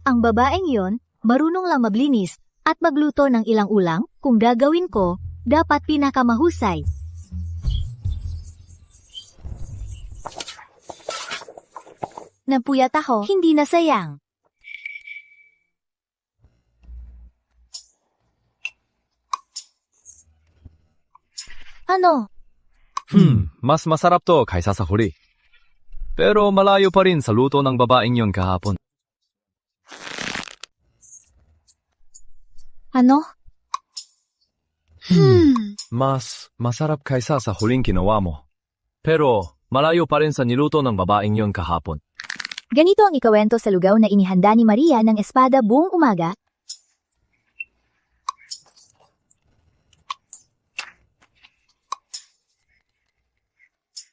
Ang babaeng yon, marunong lang maglinis, at magluto ng ilang ulam, kung gagawin ko, dapat pinakamahusay. Napuyat ako, hindi na sayang. Ano? Mas masarap to kaysa sa huli. Pero malayo pa rin sa luto ng babaeng yon kahapon. Ano? Mas masarap kaysa sa huling ginawa mo. Pero malayo pa rin sa niluto ng babaeng yon kahapon. Ganito ang ikawento sa lugaw na inihanda ni Maria ng espada buong umaga.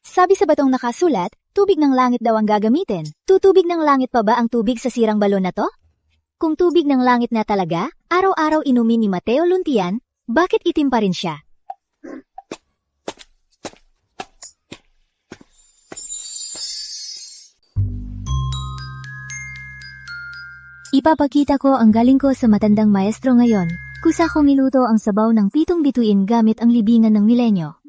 Sabi sa batong nakasulat, tubig ng langit daw ang gagamitin. Tutubig ng langit pa ba ang tubig sa sirang balon na to? Kung tubig ng langit na talaga, araw-araw inumin ni Mateo Luntian, bakit itim pa rin siya? Ipapakita ko ang galing ko sa matandang maestro ngayon, kusa ko niluto ang sabaw ng pitong bituin gamit ang libingan ng milenyo.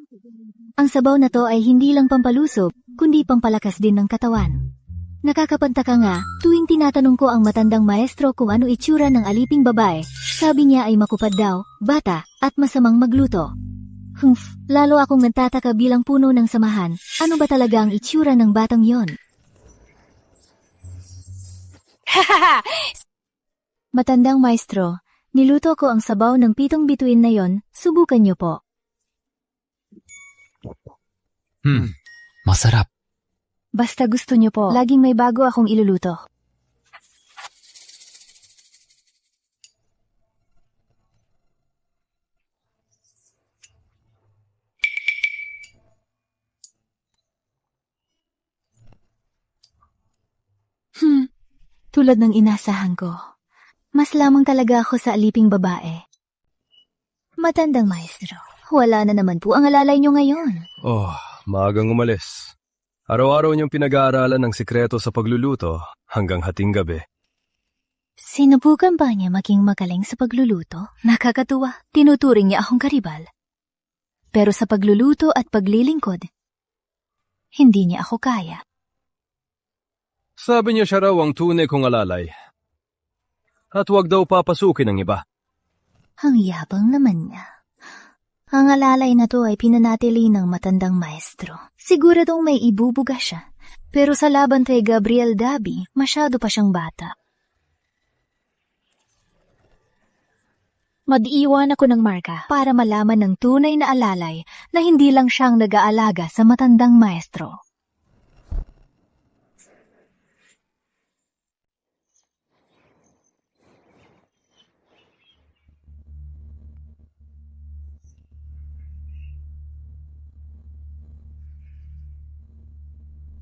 Ang sabaw na to ay hindi lang pampalusog, kundi pampalakas din ng katawan. Nakakapagtaka nga, tuwing tinatanong ko ang matandang maestro kung ano itsura ng aliping babae, sabi niya ay makupad daw, bata, at masamang magluto. Lalo akong nagtataka bilang puno ng samahan, ano ba talaga ang itsura ng batang yon? Matandang maestro, niluto ko ang sabaw ng pitong bituin na yon, subukan niyo po. Masarap. Basta gusto niyo po, laging may bago akong iluluto. Tulad ng inasahan ko, mas lamang talaga ako sa aliping babae. Matandang maestro, wala na naman po ang alalay niyo ngayon. Oh, maagang umalis. Araw-araw niyong pinag-aaralan ng sikreto sa pagluluto hanggang hating gabi. Sinubukan ba niya maging magaling sa pagluluto? Nakakatuwa, tinuturing niya akong karibal. Pero sa pagluluto at paglilingkod, hindi niya ako kaya. Sabi niya siya raw ang tunay kong alalay. At huwag daw papasukin ng iba. Ang yabang naman niya. Ang alalay na to ay pinanatili ng matandang maestro. Siguradong may ibubuga siya. Pero sa laban kay Gabriel Dabi, masyado pa siyang bata. Mag-iwan ako ng marka para malaman ng tunay na alalay na hindi lang siyang nag-aalaga sa matandang maestro.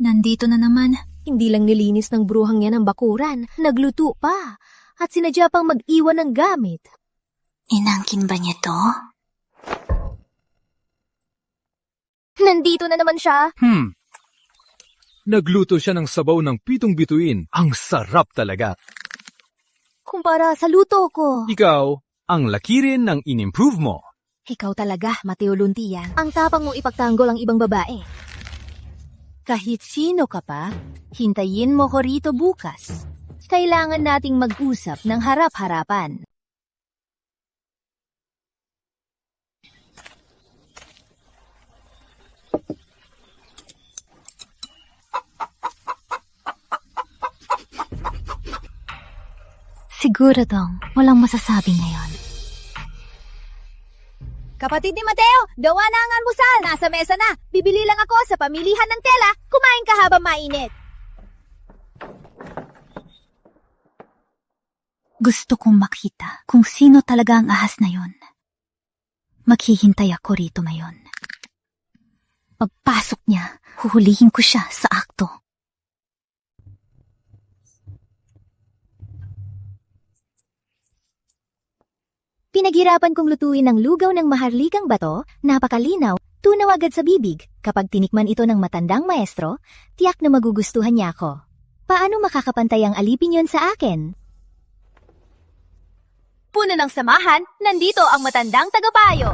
Nandito na naman. Hindi lang nilinis ng bruhang yan ang bakuran, nagluto pa. At sinadya pang mag-iwan ng gamit. Inangkin ba niya to? Nandito na naman siya. Nagluto siya ng sabaw ng pitong bituin. Ang sarap talaga. Kumpara sa luto ko. Ikaw, ang laki rin ng in-improve mo. Ikaw talaga, Mateo Luntian. Ang tapang mong ipagtanggol ang ibang babae. Kahit sino ka pa, hintayin mo ko rito bukas. Kailangan nating mag-usap ng harap-harapan. Siguradong walang masasabi ngayon. Kapatid ni Mateo, gawa na ang almusal. Nasa mesa na. Bibili lang ako sa pamilihan ng tela. Kumain ka habang mainit. Gusto kong makita kung sino talaga ang ahas na yon. Maghihintay ako rito ngayon. Pagpasok niya, huhulihin ko siya sa akto. Pinaghirapan kong lutuin ang lugaw ng maharlikang bato, napakalinaw, tunaw agad sa bibig. Kapag tinikman ito ng matandang maestro, tiyak na magugustuhan niya ako. Paano makakapantay ang alipin yon sa akin? Puno ng samahan, nandito ang matandang tagapayo.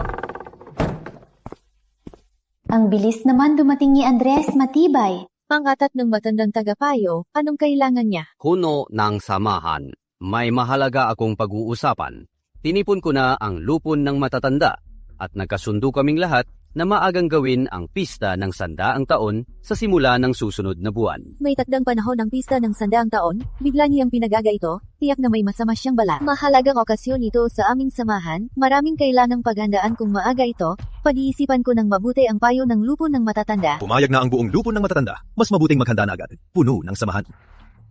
Ang bilis naman dumating ni Andres, matibay. Pangatat ng matandang tagapayo, anong kailangan niya? Kuno ng samahan, may mahalaga akong pag-uusapan. Tinipon ko na ang lupon ng matatanda at nagkasundo kaming lahat na maagang gawin ang pista ng 100 taon sa simula ng susunod na buwan. May takdang panahon ng pista ng 100 taon, bigla niyang pinagaga ito, tiyak na may masama siyang bala. Mahalagang okasyon ito sa aming samahan, maraming kailangang paghandaan kung maaga ito, pag-iisipan ko ng mabuti ang payo ng lupon ng matatanda. Pumayag na ang buong lupon ng matatanda. Mas mabuting maghanda na agad. Puno ng samahan.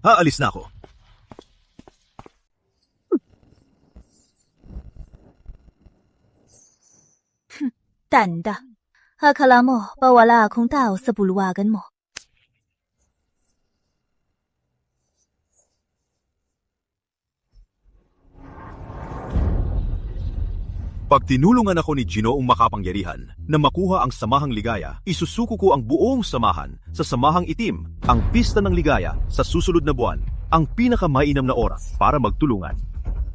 Aalis na ako. Tanda. Akala mo, pawala akong tao sa bulwagan mo. Pag tinulungan ako ni Ginoong makapangyarihan na makuha ang samahang ligaya, isusuko ko ang buong samahan sa samahang itim, ang pista ng ligaya sa susunod na buwan, ang pinakamainam na oras para magtulungan.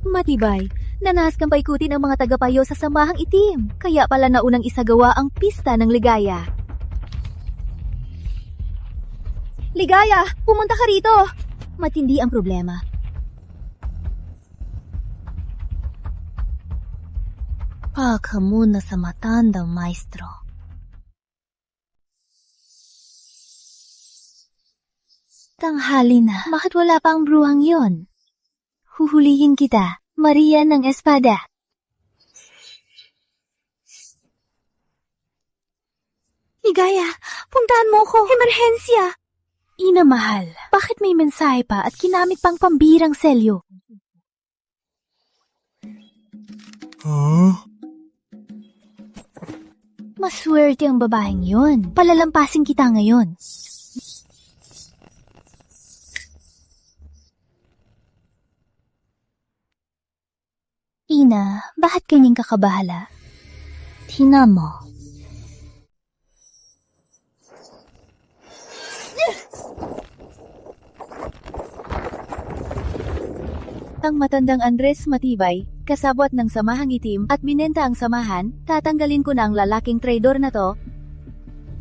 Matibay, nanahas kang paikutin ang mga tagapayo sa samahang itim. Kaya pala naunang isagawa ang pista ng ligaya. Ligaya, pumunta ka rito! Matindi ang problema. Pagka muna sa matandang maestro. Tanghali na, bakit wala pa ang bruhang yon? Huhulihin kita, Maria ng Espada. Ligaya, puntahan mo ko. Emerhensya! Ina mahal, bakit may mensahe pa at kinamit pang pambirang selyo? Maswerte ang babaeng yon. Palalampasin kita ngayon. Ina, bakit kanyang kakabahala? Tingnan mo. Ang matandang Andres Matibay, kasabwat ng samahang itim at binenta ang samahan, tatanggalin ko na ang lalaking traidor na to.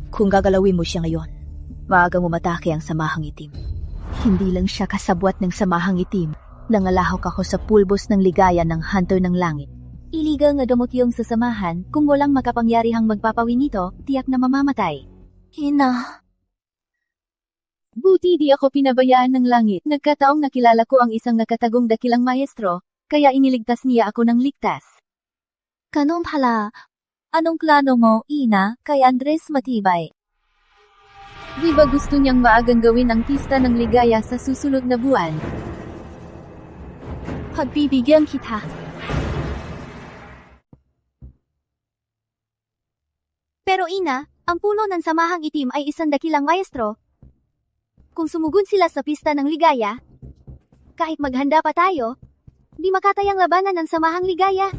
Kung gagalawin mo siya ngayon, maagang umatake ang samahang itim. Hindi lang siya kasabwat ng samahang itim, nangalahok ako sa pulbos ng ligaya ng hunter ng langit. Iligal nga dumot yung sa samahan, kung walang makapangyarihang magpapawi nito, tiyak na mamamatay. Ina. Buti di ako pinabayaan ng langit. Nagkataong nakilala ko ang isang nakatagong dakilang maestro, kaya iniligtas niya ako ng ligtas. Ganun pala. Anong plano mo, Ina, kay Andres Matibay? Di ba gusto niyang maagang gawin ang pista ng ligaya sa susunod na buwan? Pagbibigyan kita. Pero ina, ang puno ng samahang itim ay isang dakilang maestro. Kung sumugod sila sa pista ng ligaya, kahit maghanda pa tayo, di makatayang labanan ng samahang ligaya.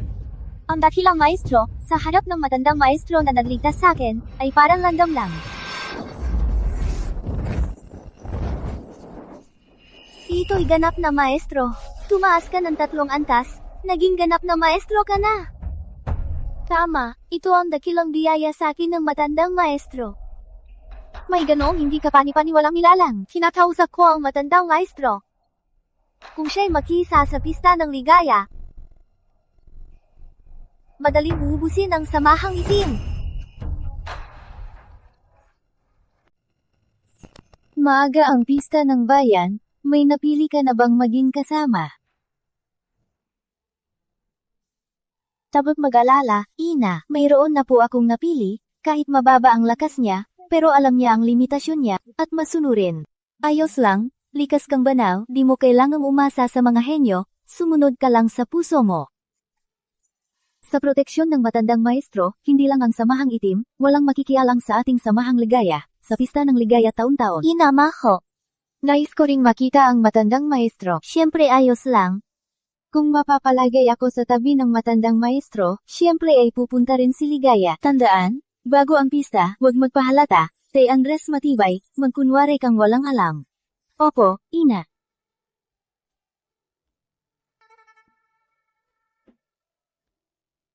Ang dakilang maestro, sa harap ng matandang maestro na nagligtas sa akin, ay parang landam lang. Ito'y ganap na maestro. Tumaas ka ng 3 antas, naging ganap na maestro ka na. Tama, ito ang dakilang biyaya sa akin ng matandang maestro. May ganoong hindi ka panipaniwalang nilalang. Kinakausap ko ang matandang maestro. Kung siya'y makisa sa pista ng ligaya, madaling uubusin ang samahang itim. Maaga ang pista ng bayan, may napili ka na bang maging kasama? Tabot mag-alala, Ina, mayroon na po akong napili, kahit mababa ang lakas niya, pero alam niya ang limitasyon niya, at masunurin. Ayos lang, likas kang banal, di mo kailangang umasa sa mga henyo, sumunod ka lang sa puso mo. Sa proteksyon ng matandang maestro, hindi lang ang samahang itim, walang makikialam sa ating samahang ligaya, sa pista ng ligaya taon-taon. Ina, Maho. Nais ko ring makita ang matandang maestro. Siyempre ayos lang. Kung mapapalagay ako sa tabi ng matandang maestro, siyempre ay pupunta rin si Ligaya. Tandaan, bago ang pista, huwag magpahalata, kay Andres Matibay, magkunwari kang walang alam. Opo, Ina.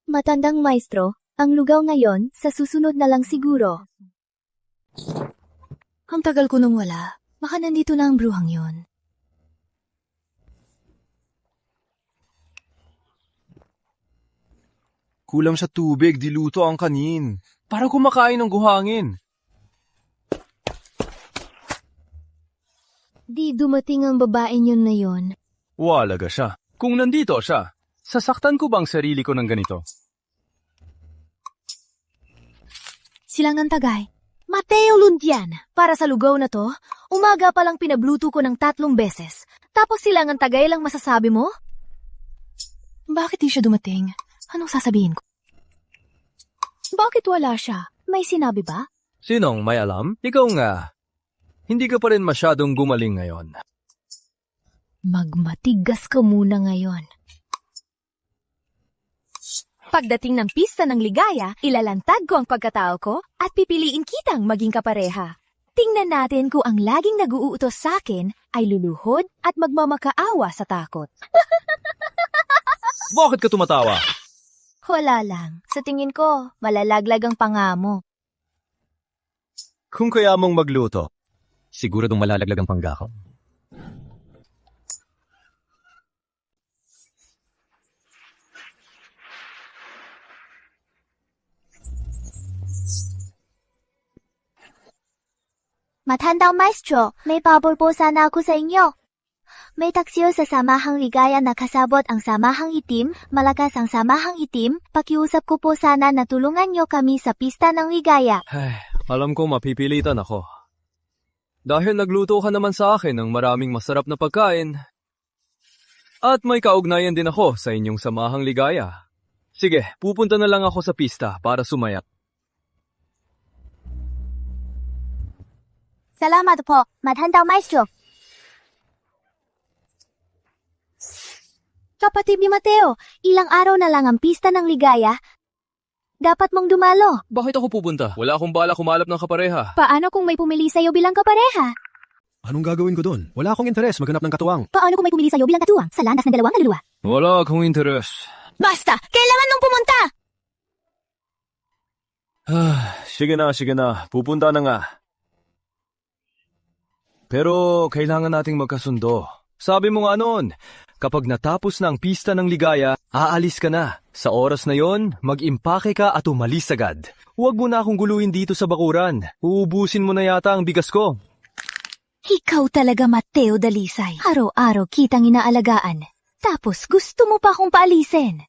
Matandang maestro, ang lugaw ngayon, sa susunod na lang siguro. Ang tagal ko nung wala. Baka nandito na ang bruhang yon. Kulang sa tubig, diluto ang kanin. Para kumakain ng guhangin. Di dumating ang babaeng yun na yon. Walaga siya. Kung nandito siya, sasaktan ko bang sarili ko ng ganito? Silangan Tagay. Mateo Lundian, para sa lugaw na to, umaga pa lang pinabluto ko ng 3 beses. Tapos Silangan Tagay lang masasabi mo? Bakit di siya dumating? Anong sasabihin ko? Bakit wala siya? May sinabi ba? Sinong may alam? Ikaw nga. Hindi ka pa rin masyadong gumaling ngayon. Magmatigas ka muna ngayon. Pagdating ng pista ng ligaya, ilalantad ko ang pagkatao ko at pipiliin kitang maging kapareha. Tingnan natin kung ang laging nag-uutos sa akin ay luluhod at magmamakaawa sa takot. Bakit ka tumatawa? Wala lang. Sa tingin ko, malalaglag ang panga mo. Kung kaya mong magluto, siguradong malalaglag ang pangga ko. Matandang maestro, may pabor po sana ako sa inyo. May taksiyo sa samahang ligaya na kasabot ang samahang itim, malakas ang samahang itim, pakiusap ko po sana na tulungan nyo kami sa pista ng ligaya. Ay, alam ko mapipilitan ako. Dahil nagluto ka naman sa akin ng maraming masarap na pagkain. At may kaugnayan din ako sa inyong samahang ligaya. Sige, pupunta na lang ako sa pista para sumayak. Salamat po, matandang maestro. kapatid ni Mateo. Ilang araw na lang ang pista ng ligaya. Dapat mong dumalo. Bakit ako pupunta? Wala akong bala kumalap ng kapareha. Paano kung may pumili sa'yo bilang kapareha? Anong gagawin ko doon? Wala akong interes maghanap ng katuwang. Paano kung may pumili sa'yo bilang katuwang sa landas ng dalawang kaluluwa? Wala akong interes. Basta! Kailangan mong pumunta! Sige na. Pupunta na nga. Pero kailangan nating magkasundo. Sabi mo nga noon, kapag natapos na ang pista ng ligaya, aalis ka na. Sa oras na yon, mag-impake ka at umalis agad. Huwag mo na akong guluhin dito sa bakuran. Uubusin mo na yata ang bigas ko. Ikaw talaga, Mateo Dalisay. Araw-araw kitang inaalagaan. Tapos gusto mo pa akong paalisin.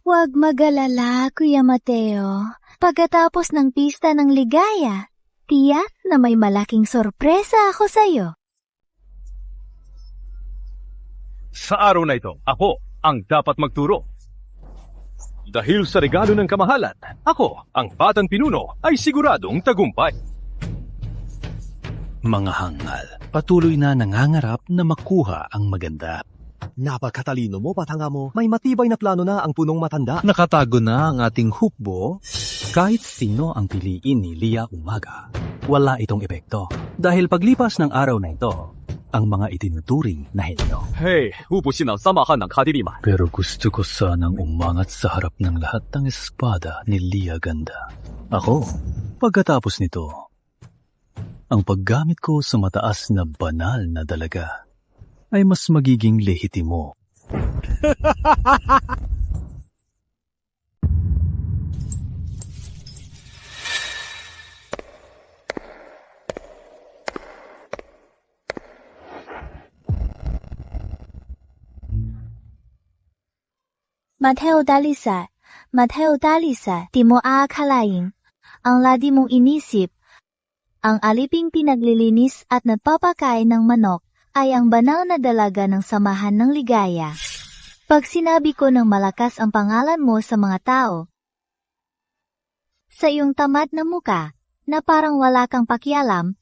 Huwag mag-alala, Kuya Mateo. Pagkatapos ng pista ng ligaya, tiyak na may malaking sorpresa ako sa'yo. Sa araw na ito, ako ang dapat magturo. Dahil sa regalo ng kamahalan, ako, ang batang pinuno, ay siguradong tagumpay. Mga hangal, patuloy na nangangarap na makuha ang maganda. Napakatalino mo, patanga mo. May matibay na plano na ang punong matanda. Nakatago na ang ating hukbo. Kahit sino ang piliin ni Lia Umaga, wala itong epekto. Dahil paglipas ng araw na ito, ang mga itinuturing na henyo. Hey, ubusin ang samahan ng kadiliman. Pero gusto ko sanang umangat sa harap ng lahat ng espada ni Lia Ganda. Ako, pagkatapos nito, ang paggamit ko sa mataas na banal na dalaga ay mas magiging lehitimo. Mateo Dalisay, di mo aakalain. Ang ladi mong inisip, ang aliping pinaglilinis at nagpapakain ng manok ay ang banal na dalaga ng samahan ng ligaya. Pag sinabi ko ng malakas ang pangalan mo sa mga tao, sa iyong tamad na muka, na parang wala kang pakialam,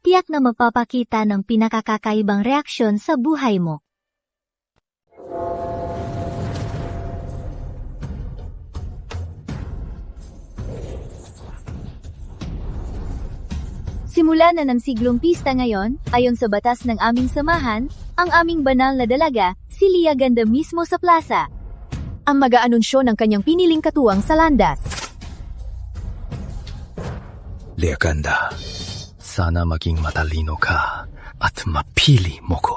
tiyak na magpapakita ng pinakakakaibang reaksyon sa buhay mo. Simula na ng siglong pista ngayon, ayon sa batas ng aming samahan, ang aming banal na dalaga, si Lia Ganda mismo sa plaza. Ang mag-aanunsyo ng kanyang piniling katuwang sa landas. Lia Ganda, sana maging matalino ka at mapili mo ko.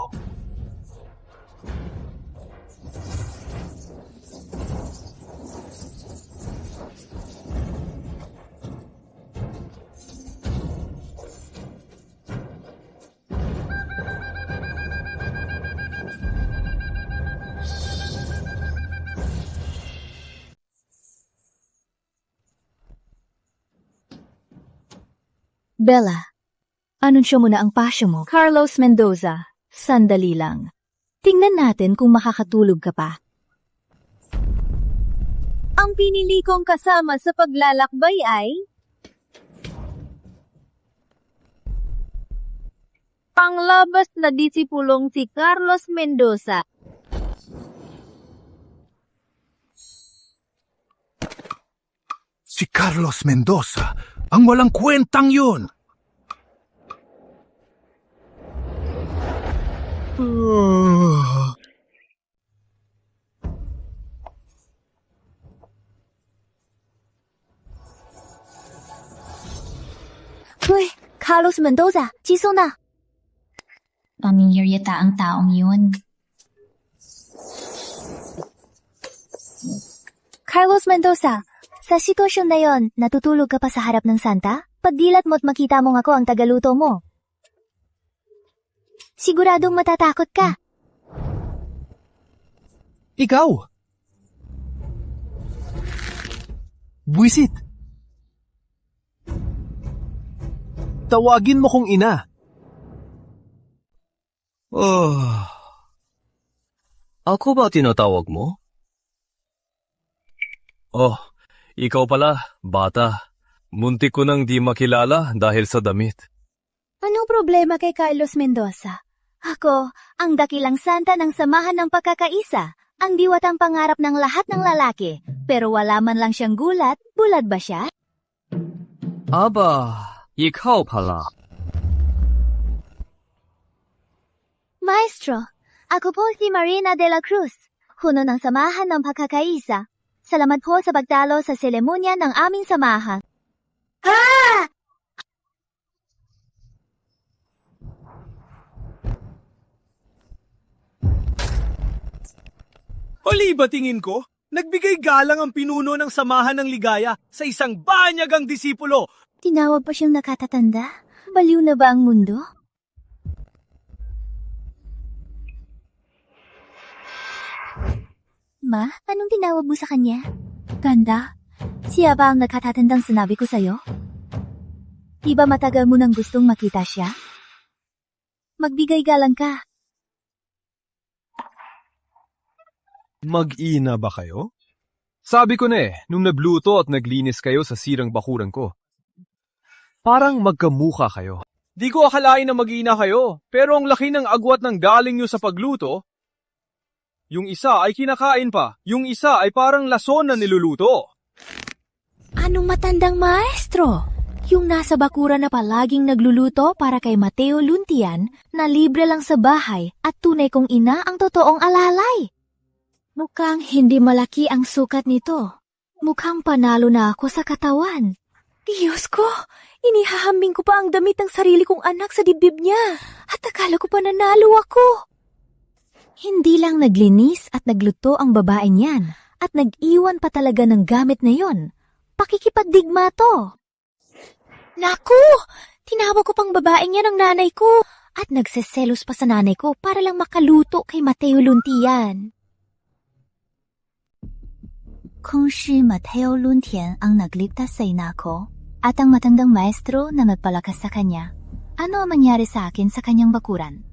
Bella, anunsyo mo na ang pasyo mo. Carlos Mendoza, sandali lang. Tingnan natin kung makakatulog ka pa. Ang pinili kong kasama sa paglalakbay ay panglabas na disipulong si Carlos Mendoza. Si Carlos Mendoza, ang walang kwentang yun! Uy, Carlos Mendoza, jiso na. Pamilyar yata ang taong yun. Carlos Mendoza, sa sitwasyon na yon, natutulog ka pa sa harap ng Santa? Pagdilat mo't makita mong ako ang tagaluto mo. Siguradong matatakot ka. Ikaw! Buwisit! Tawagin mo kong ina. Ako ba tinatawag mo? Oh, ikaw pala, bata. Muntik ko nang di makilala dahil sa damit. Anong problema kay Carlos Mendoza? Ako, ang dakilang santa ng samahan ng pagkakaisa, ang diwatang pangarap ng lahat ng lalaki. Pero wala man lang siyang gulat, bulad ba siya? Aba, ikaw pala. Maestro, ako po si Marina de la Cruz, huno ng samahan ng pagkakaisa. Salamat po sa pagdalo sa seremonya ng aming samahan. Ah! Huli ba tingin ko? Nagbigay galang ang pinuno ng samahan ng ligaya sa isang banyagang disipulo. Tinawag pa siyang nakatatanda? Baliw na ba ang mundo? Ma, anong tinawag mo sa kanya? Ganda? Siya ba ang nakatatandang sinabi ko sa'yo? Di ba matagal mo nang gustong makita siya? Magbigay galang ka. Mag-ina ba kayo? Sabi ko na nung nagluto at naglinis kayo sa sirang bakuran ko. Parang magkamukha kayo. Di ko akalain na mag-ina kayo, pero ang laki ng agwat ng galing nyo sa pagluto. Yung isa ay kinakain pa, yung isa ay parang lason na niluluto. Anong matandang maestro? Yung nasa bakura na palaging nagluluto para kay Mateo Luntian na libre lang sa bahay at tunay kong ina ang totoong alalay. Mukhang hindi malaki ang sukat nito. Mukhang panalo na ako sa katawan. Diyos ko, inihahambing ko pa ang damit ng sarili kong anak sa dibdib niya at akala ko pa nanalo ako. Hindi lang naglinis at nagluto ang babae niyan at nag-iwan pa talaga ng gamit na yon. Pakikipagdigma to. Naku! Tinawag ko pang babae niya ng nanay ko at nagseselos pa sa nanay ko para lang makaluto kay Mateo Luntian. Kung si Mateo Luntian ang nagligtas sa ina ko at ang matandang maestro na nagpalakas sa kanya, ano ang mangyari sa akin sa kanyang bakuran?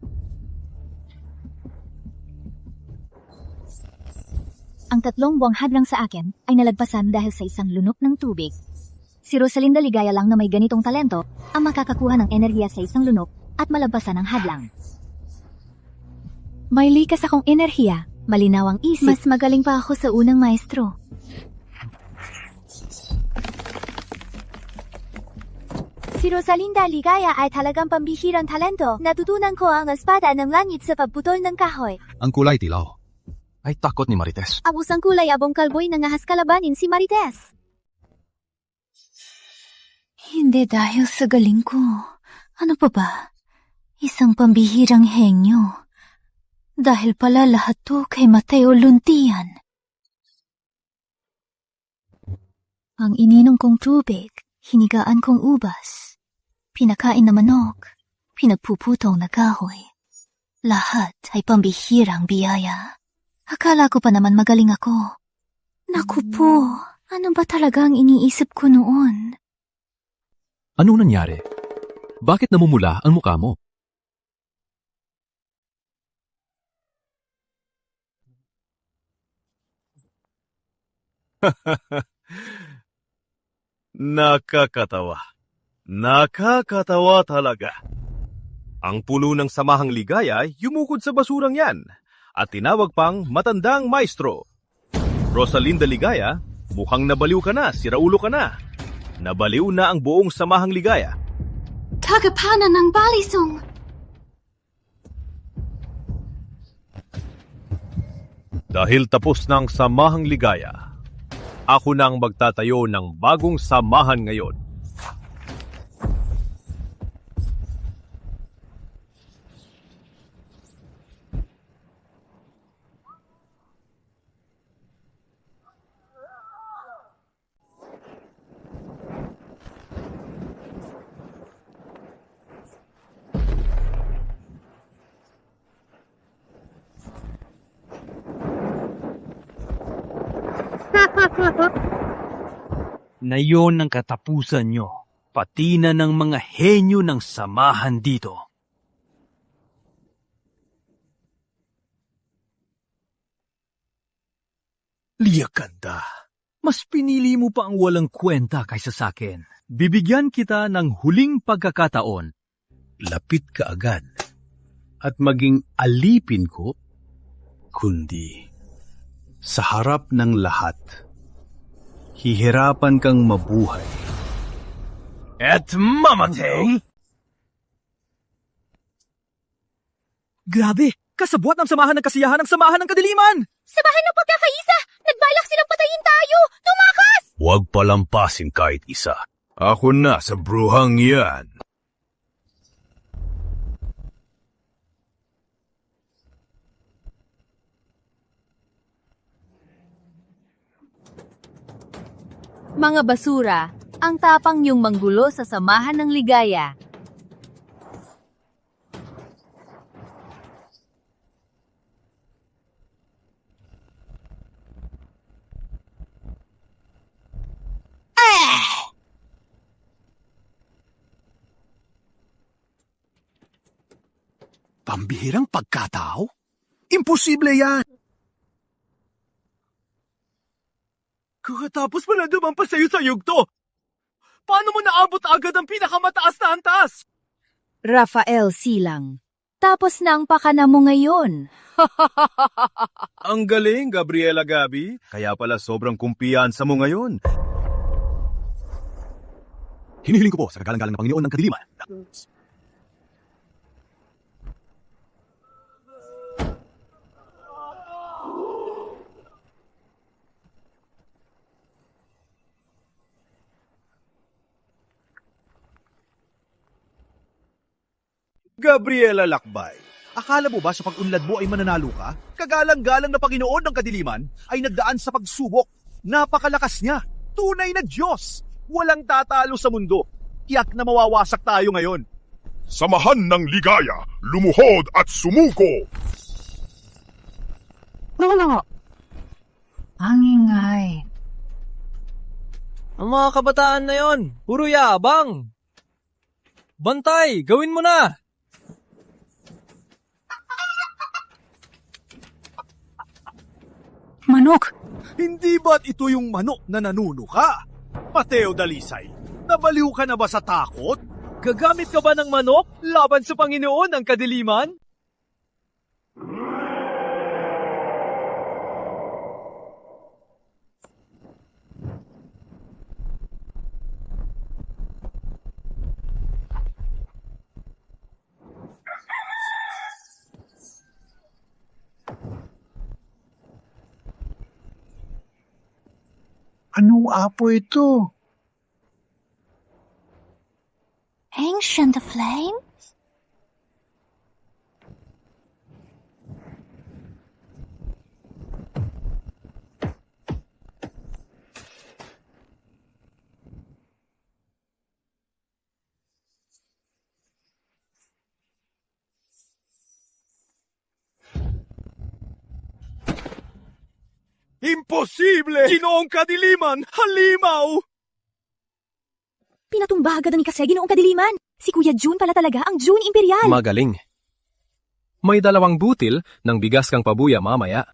Ang 3 buwang hadlang sa akin ay nalagpasan dahil sa isang lunok ng tubig. Si Rosalinda Ligaya lang na may ganitong talento ang makakakuha ng enerhiya sa isang lunok at malagpasan ng hadlang. May likas akong enerhiya, malinaw ang isip. Mas magaling pa ako sa unang maestro. Si Rosalinda Ligaya ay talagang pambihirang talento. Natutunan ko ang espada ng langit sa pagputol ng kahoy. Ang kulay dilaw ay takot ni Marites. Ang usang kulay abong kalboy na ngahas kalabanin si Marites. Hindi dahil sa galing ko. Ano pa ba? Isang pambihirang henyo. Dahil pala lahat to kay Mateo Luntian. Ang ininom kong tubig, hinigaan kong ubas, pinakain na manok, pinagpuputong na kahoy. Lahat ay pambihirang biyaya. Akala ko pa naman magaling ako. Naku po, ano ba talaga ang iniisip ko noon? Anong nangyari? Bakit namumula ang mukha mo? Nakakatawa. Nakakatawa talaga. Ang puno ng samahang ligaya ay yumukod sa basurang yan at tinawag pang matandang maestro. Rosalinda Ligaya, mukhang nabaliw ka na, siraulo ka na. Nabaliw na ang buong samahang ligaya. Tagapanan ng balisong! Dahil tapos ng samahang ligaya, ako na ang magtatayo ng bagong samahan ngayon. Na yon ang katapusan nyo, pati na ng mga henyo ng samahan dito. Liaganda, mas pinili mo pa ang walang kwenta kaysa sa akin. Bibigyan kita ng huling pagkakataon. Lapit ka agad. at maging alipin ko, kundi sa harap ng lahat, hihirapan kang mabuhay. At mamatay? Grabe! Kasabwat ng samahan ng kasiyahan ng samahan ng kadiliman! Samahan ng pagkakaisa! Nagbalak silang patayin tayo! Tumakas! Huwag palampasin kahit isa. Ako na sa bruhang yan. Mga basura, ang tapang niyong manggulo sa samahan ng ligaya. Pambihirang pagkatao? Imposible yan! Kakatapos pala dumampas sa'yo sa yugto! Paano mo naabot agad ang pinakamataas na antas? Rafael Silang, tapos na ang pakana mo ngayon. Ang galing, Gabriela Gabi. Kaya pala sobrang kumpiyansa mo ngayon. Hinihiling ko po sa kagalang-galang na Panginoon ng kadiliman. Gabriela Lakbay, akala mo ba sa pag-unlad mo ay mananalo ka? Kagalang-galang na Panginoon ng kadiliman ay nagdaan sa pagsubok. Napakalakas niya. Tunay na Diyos. Walang tatalo sa mundo. Tiyak na mawawasak tayo ngayon. Samahan ng ligaya, lumuhod at sumuko! Ang ingay. Ang mga kabataan na yon, puro yabang. Bantay, gawin mo na! Manok! Hindi ba't ito yung manok na nanunuka? Mateo Dalisay, nabaliw ka na ba sa takot? Gagamit ka ba ng manok laban sa Panginoon ng kadiliman? Anong apo ito? Ancient flame? Imposible! Ginoong kadiliman! Halimaw! Pinatumba agad ni Kasegi noong kadiliman. Si Kuya June pala talaga ang June Imperial. Magaling. May 2 butil ng bigas kang pabuya mamaya.